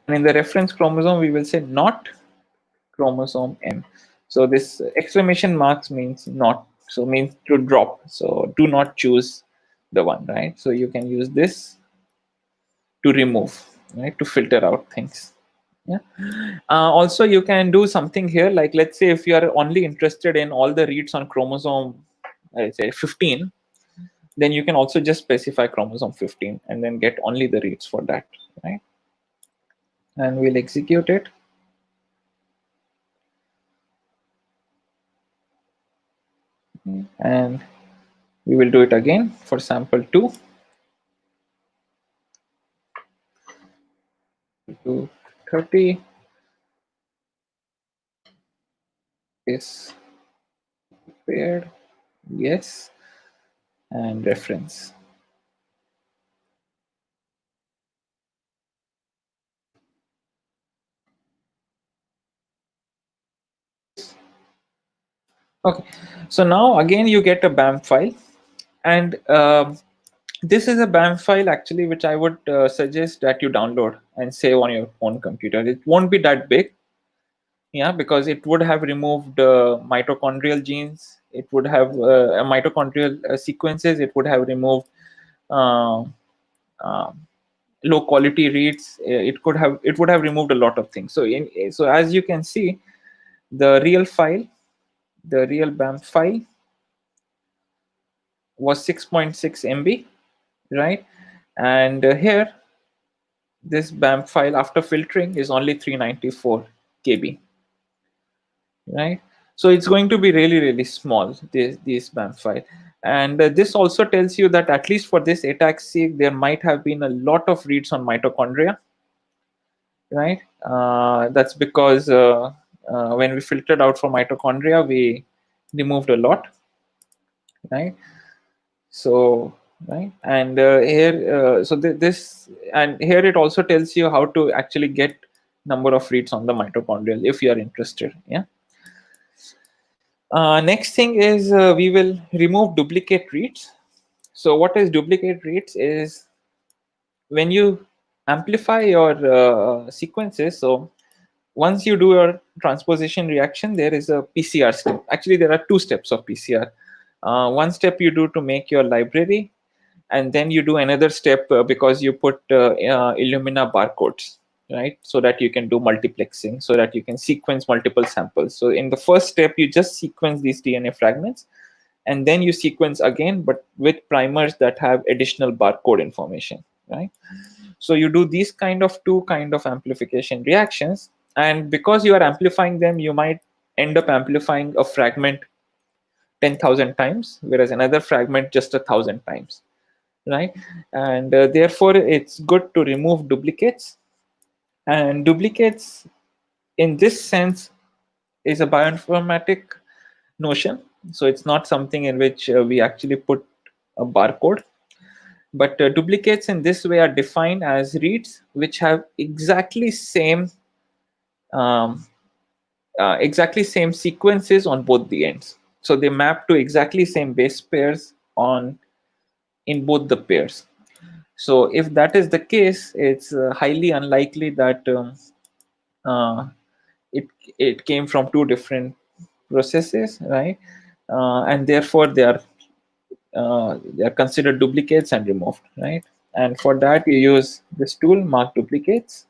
And in the reference chromosome, we will say not chromosome M. So this exclamation marks means not, so means to drop. So do not choose the one, right? So you can use this to remove, right, to filter out things. Yeah. Also, you can do something here, like let's say if you are only interested in all the reads on chromosome, let's say 15, then you can also just specify chromosome 15 and then get only the reads for that, right? And we'll execute it. And we will do it again for sample 2 to 30 is paired, yes, and reference. Okay, so now again you get a BAM file, and this is a BAM file actually which I would suggest that you download and save on your own computer. It won't be that big, yeah, because it would have removed mitochondrial genes, it would have mitochondrial sequences, it would have removed uh, uh, low quality reads, it would have removed a lot of things. So as you can see, the real BAMP file was 6.6 MB, right? And here this BAMP file after filtering is only 394 KB, right? So it's going to be really small, this BAMP file. And this also tells you that at least for this ATAC-Seq, there might have been a lot of reads on mitochondria, right? That's because when we filtered out for mitochondria, we removed a lot, right? So right, and this, and here it also tells you how to actually get number of reads on the mitochondrial if you are interested. Yeah. Next thing is we will remove duplicate reads. So what is duplicate reads is when you amplify your sequences. So once you do your transposition reaction, there is a PCR step. Actually, there are two steps of PCR. One step you do to make your library, and then you do another step because you put Illumina barcodes, right? So that you can do multiplexing, so that you can sequence multiple samples. So in the first step, you just sequence these DNA fragments, and then you sequence again, but with primers that have additional barcode information, right? So you do these two kind of amplification reactions, and because you are amplifying them, you might end up amplifying a fragment 10,000 times, whereas another fragment just 1,000 times, right? And therefore, it's good to remove duplicates. And duplicates, in this sense, is a bioinformatic notion. So it's not something in which we actually put a barcode. But duplicates in this way are defined as reads which have um, exactly same sequences on both the ends. So they map to exactly same base pairs in both the pairs. So if that is the case, it's highly unlikely that uh, it came from two different processes, right? And therefore they are considered duplicates and removed, right? And for that you use this tool, mark duplicates.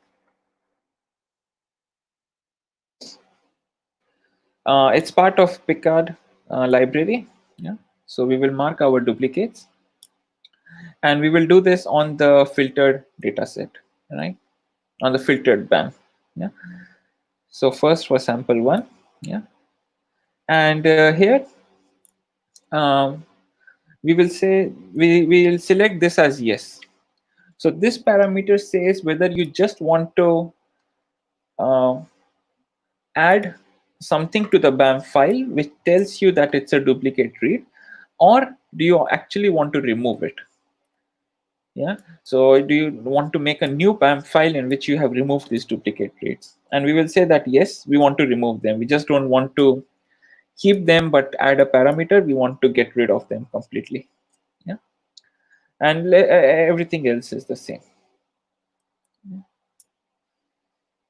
It's part of Picard library. Yeah. So we will mark our duplicates, and we will do this on the filtered data set, right? On the filtered BAM. Yeah. So first for sample one. Yeah. And here um, we will say we will select this as yes. So this parameter says whether you just want to uh, add something to the BAM file which tells you that it's a duplicate read, or do you actually want to remove it? Yeah. So do you want to make a new BAM file in which you have removed these duplicate reads? And we will say that yes, we want to remove them. We just don't want to keep them but add a parameter. We want to get rid of them completely. Yeah. And everything else is the same.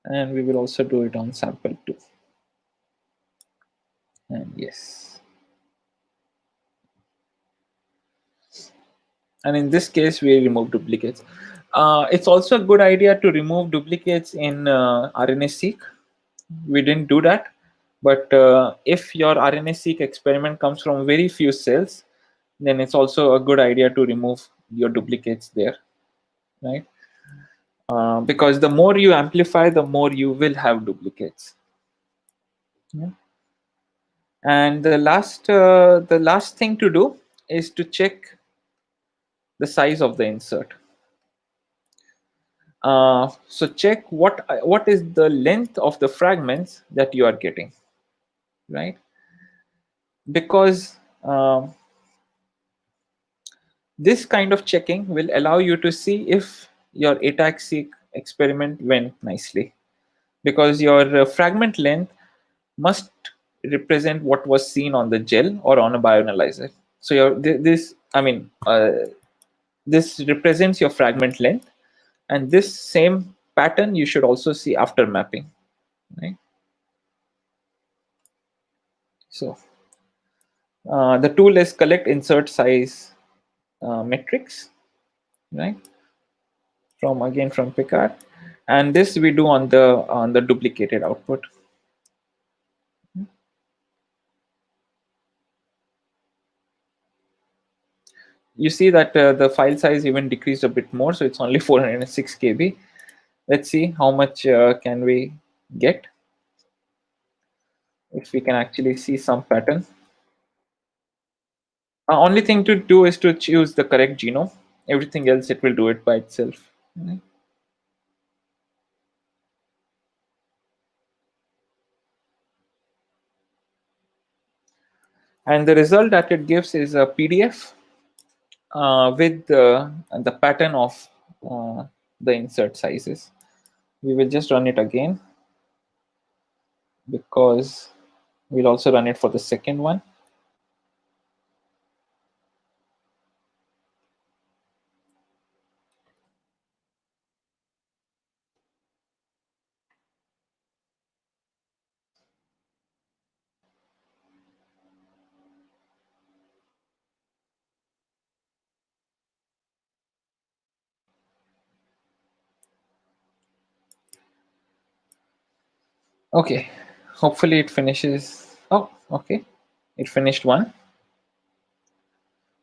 And we will also do it on sample 2. And yes. And in this case, we remove duplicates. It's also a good idea to remove duplicates in RNA-seq. We didn't do that. But if your RNA-seq experiment comes from very few cells, then it's also a good idea to remove your duplicates there, right? Because the more you amplify, the more you will have duplicates. Yeah. And the last thing to do is to check the size of the insert. So check what is the length of the fragments that you are getting, right? Because this kind of checking will allow you to see if your ATAC-Seq experiment went nicely, because your fragment length must represent what was seen on the gel or on a bioanalyzer. So this represents your fragment length, and this same pattern you should also see after mapping, right? So the tool is collect insert size metrics. right? From Picard, and this we do on the duplicated output. You see that the file size even decreased a bit more, so it's only 406 KB. Let's see how much can we get if we can actually see some pattern. Only thing to do is to choose the correct genome. Everything else it will do it by itself. Right? And the result that it gives is a PDF with the pattern of the insert sizes. We will just run it again because we'll also run it for the second one. Okay, hopefully it finishes. Oh, okay, it finished one,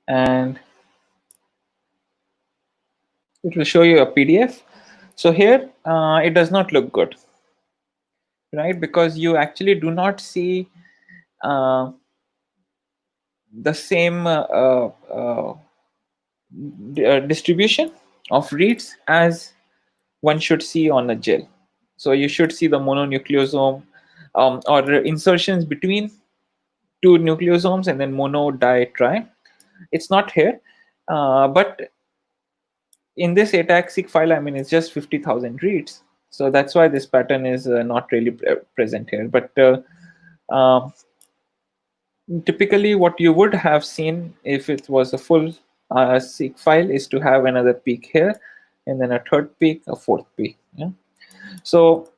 and it will show you a PDF. So here it does not look good, right? Because you actually do not see the same distribution of reads as one should see on a gel. So you should see the mononucleosome or insertions between two nucleosomes and then mono, di, tri. It's not here, but in this ATAC-Seq file, I mean, it's just 50,000 reads. So that's why this pattern is not really present here. But typically, what you would have seen if it was a full Seq file is to have another peak here, and then a third peak, a fourth peak. Yeah? So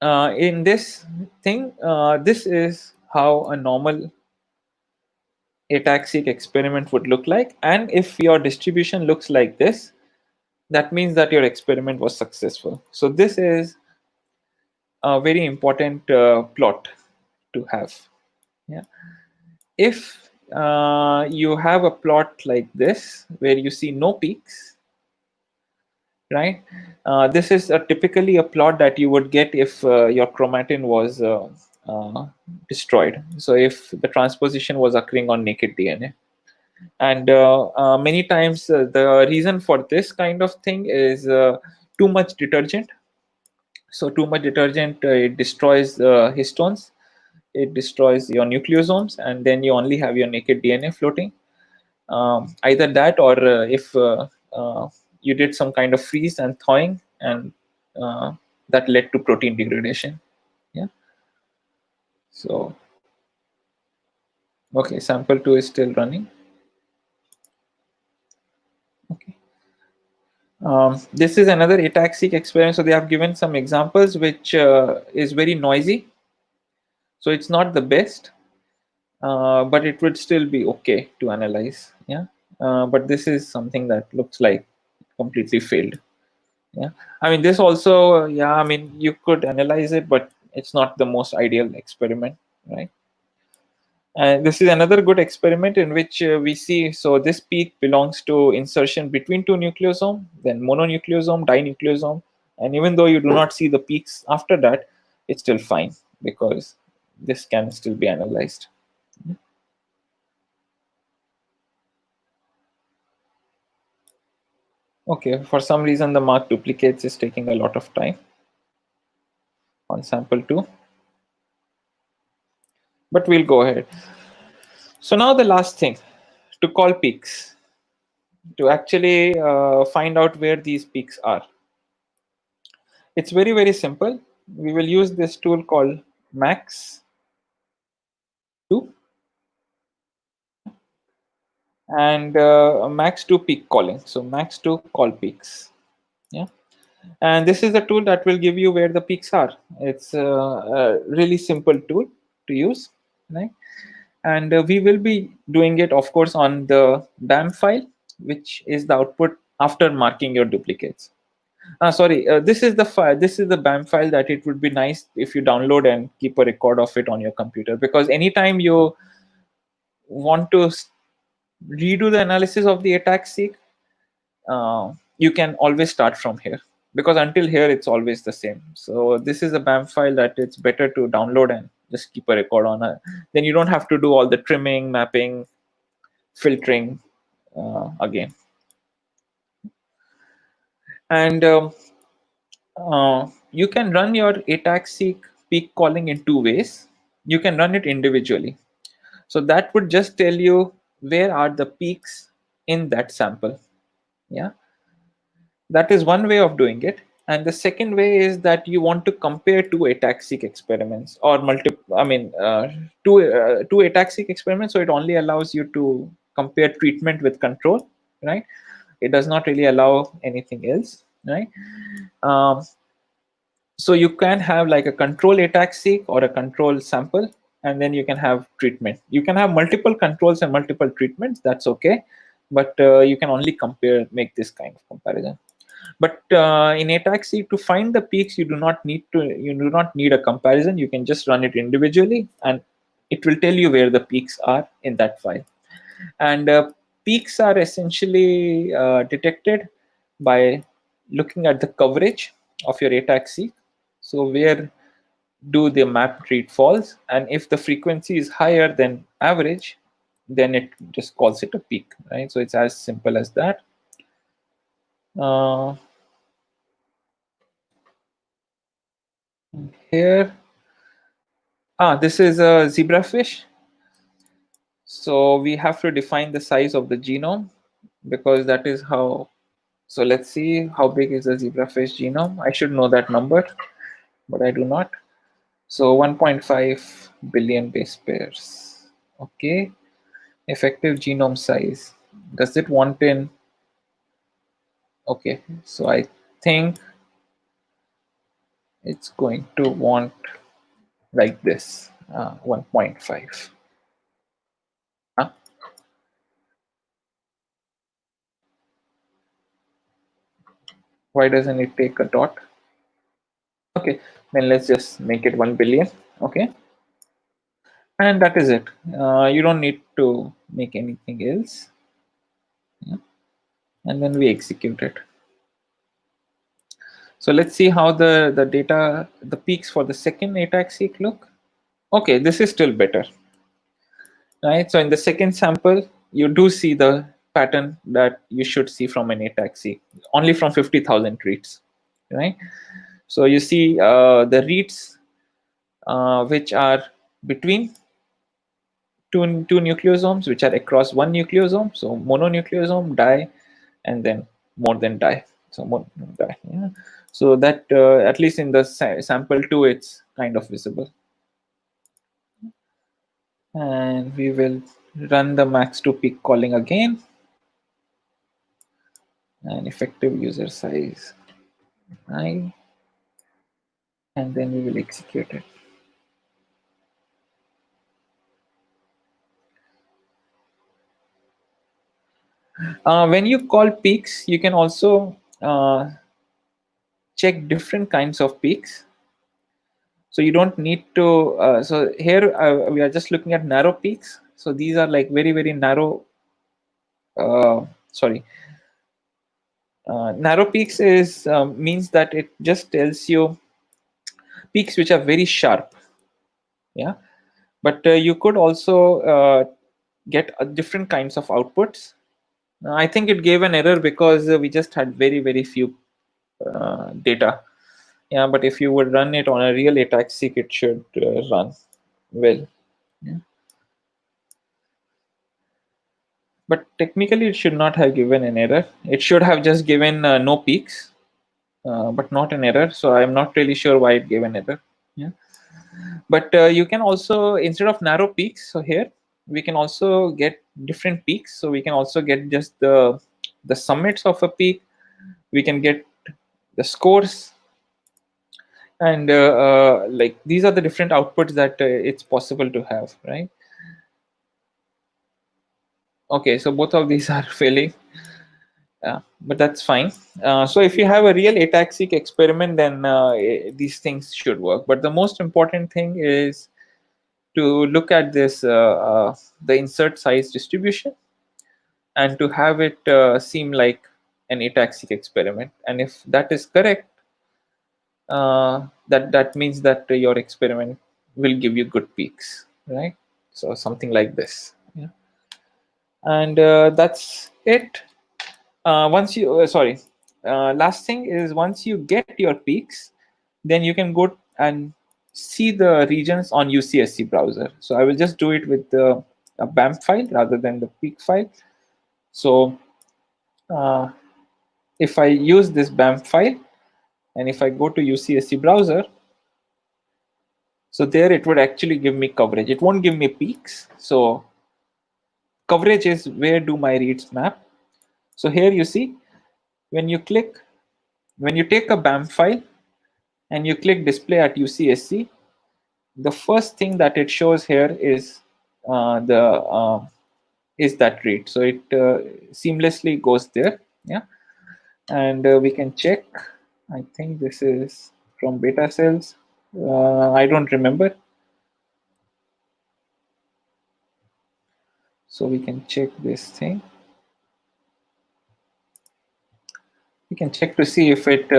in this thing, this is how a normal ATAC-Seq experiment would look like. And if your distribution looks like this, that means that your experiment was successful. So this is a very important plot to have. Yeah. If you have a plot like this where you see no peaks, right? This is typically a plot that you would get if your chromatin was destroyed. So if the transposition was occurring on naked DNA. And many times the reason for this kind of thing is too much detergent. So too much detergent, it destroys histones, it destroys your nucleosomes, and then you only have your naked DNA floating. Either that, or if you did some kind of freeze and thawing, and that led to protein degradation. Yeah. So, okay, sample 2 is still running. Okay. This is another ATAC-Seq experiment. So they have given some examples, which is very noisy. So it's not the best, but it would still be okay to analyze. Yeah. But this is something that looks like completely failed. Yeah. I mean, this also, yeah, I mean, you could analyze it, but it's not the most ideal experiment, right? And this is another good experiment in which we see, so this peak belongs to insertion between two nucleosome, then mononucleosome, dinucleosome, and even though you do not see the peaks after that, it's still fine because this can still be analyzed. Okay, for some reason the mark duplicates is taking a lot of time on sample 2, but we'll go ahead. So now the last thing, to call peaks, to actually find out where these peaks are. It's very, very simple. We will use this tool called max2, and max2 peak calling. So max2 call peaks. Yeah. And this is the tool that will give you where the peaks are. It's a really simple tool to use, right? And we will be doing it, of course, on the BAM file, which is the output after marking your duplicates. Sorry, this is the file. This is the BAM file that it would be nice if you download and keep a record of it on your computer, because anytime you want to redo the analysis of the ATAC-Seq, you can always start from here, because until here it's always the same. So this is a BAM file that it's better to download and just keep a record on it. Then you don't have to do all the trimming, mapping, filtering again. And you can run your ATAC-Seq peak calling in two ways. You can run it individually. So that would just tell you where are the peaks in that sample. Yeah, that is one way of doing it. And the second way is that you want to compare two ATAC-Seq experiments, or two ATAC-Seq experiments. So it only allows you to compare treatment with control, right? It does not really allow anything else, right? So you can have like a control ATAC-Seq or a control sample, and then you can have treatment. You can have multiple controls and multiple treatments. That's okay, but you can only make this kind of comparison. But in ATAC-Seq, to find the peaks, you do not need a comparison. You can just run it individually, and it will tell you where the peaks are in that file. And peaks are essentially detected by looking at the coverage of your ATAC-Seq. So where do the map read falls, and if the frequency is higher than average, then it just calls it a peak, right? So it's as simple as that. Here, this is a zebrafish. So we have to define the size of the genome, because that is how. So let's see how big is the zebrafish genome. I should know that number, but I do not. So 1.5 billion base pairs. Okay. Effective genome size. Does it want in? Okay. So I think it's going to want like this, 1.5. Huh? Why doesn't it take a dot? Okay, then let's just make it 1 billion. Okay. And that is it. You don't need to make anything else. Yeah. And then we execute it. So let's see how the data, the peaks for the second ATAC-Seq look. Okay, this is still better, right? So in the second sample, you do see the pattern that you should see from an ATAC-Seq, only from 50,000 reads, right? So you see the reads which are between two nucleosomes, which are across one nucleosome, so mononucleosome, di, and then more than di. So more di. Yeah. So that at least in the sample 2, it's kind of visible. And we will run the max2 peak calling again. And effective user size I, and then we will execute it. When you call peaks, you can also check different kinds of peaks. So you don't need to, so here we are just looking at narrow peaks. So these are like very, very narrow, narrow peaks is means that it just tells you peaks which are very sharp. Yeah. But you could also get different kinds of outputs. I think it gave an error because we just had very, very few data. Yeah, but if you would run it on a real ATAC-Seq, it should run well. Yeah. But technically, it should not have given an error. It should have just given no peaks, but not an error. So I'm not really sure why it gave an error. Yeah. But you can also, instead of narrow peaks, so here we can also get different peaks. So we can also get just the summits of a peak. We can get the scores, and like these are the different outputs that it's possible to have, right? Okay, so both of these are failing. but that's fine. So if you have a real ATAC-Seq experiment, then these things should work. But the most important thing is to look at this the insert size distribution and to have it seem like an ATAC-Seq experiment. And if that is correct, that means that your experiment will give you good peaks, right? So something like this. Yeah. And that's it. Once you sorry, last thing is, once you get your peaks, then you can go and see the regions on UCSC browser. So I will just do it with a BAMP file rather than the peak file. So if I use this BAMP file and if I go to UCSC browser, so there it would actually give me coverage. It won't give me peaks. So coverage is where do my reads map. So here you see, when you take a BAMP file and you click display at UCSC, the first thing that it shows here is that read. So it seamlessly goes there. Yeah. And we can check. I think this is from beta cells. I don't remember. So we can check this thing. We can check to see if it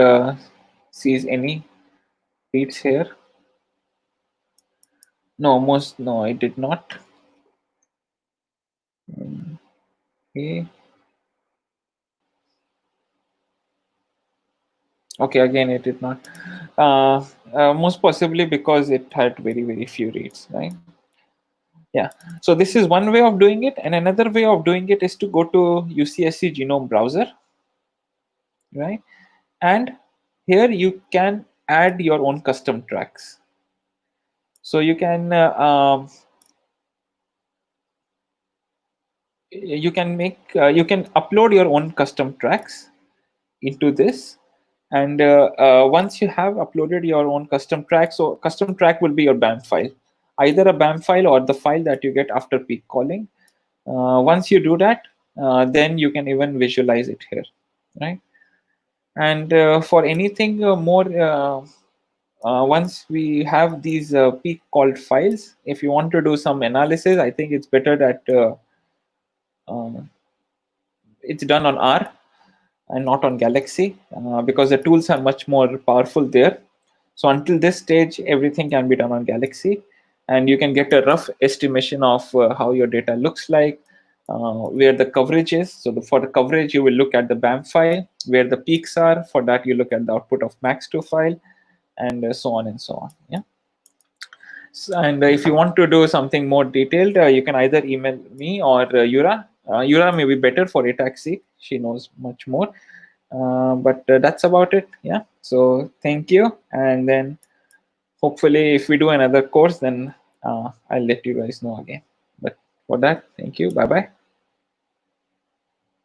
sees any reads here. No, it did not. Okay. Okay, again it did not. Most possibly because it had very few reads, right? Yeah. So this is one way of doing it, and another way of doing it is to go to UCSC genome browser, right? And here you can add your own custom tracks. So you can you can upload your own custom tracks into this, and once you have uploaded your own custom track, so custom track will be your BAMP file, either a BAMP file or the file that you get after peak calling. Once you do that, then you can even visualize it here, right? And for anything more, once we have these peak called files, if you want to do some analysis, I think it's better that it's done on R and not on Galaxy, because the tools are much more powerful there. So until this stage, everything can be done on Galaxy, and you can get a rough estimation of how your data looks like, where the coverage is. So for the coverage, you will look at the BAMP file, where the peaks are. For that, you look at the output of Max2 file, and so on and so on. Yeah. So, and if you want to do something more detailed, you can either email me or Yura. Yura may be better for ATAC-Seq. She knows much more. But that's about it. Yeah. So thank you. And then hopefully if we do another course, then I'll let you guys know again. But for that, thank you. Bye bye.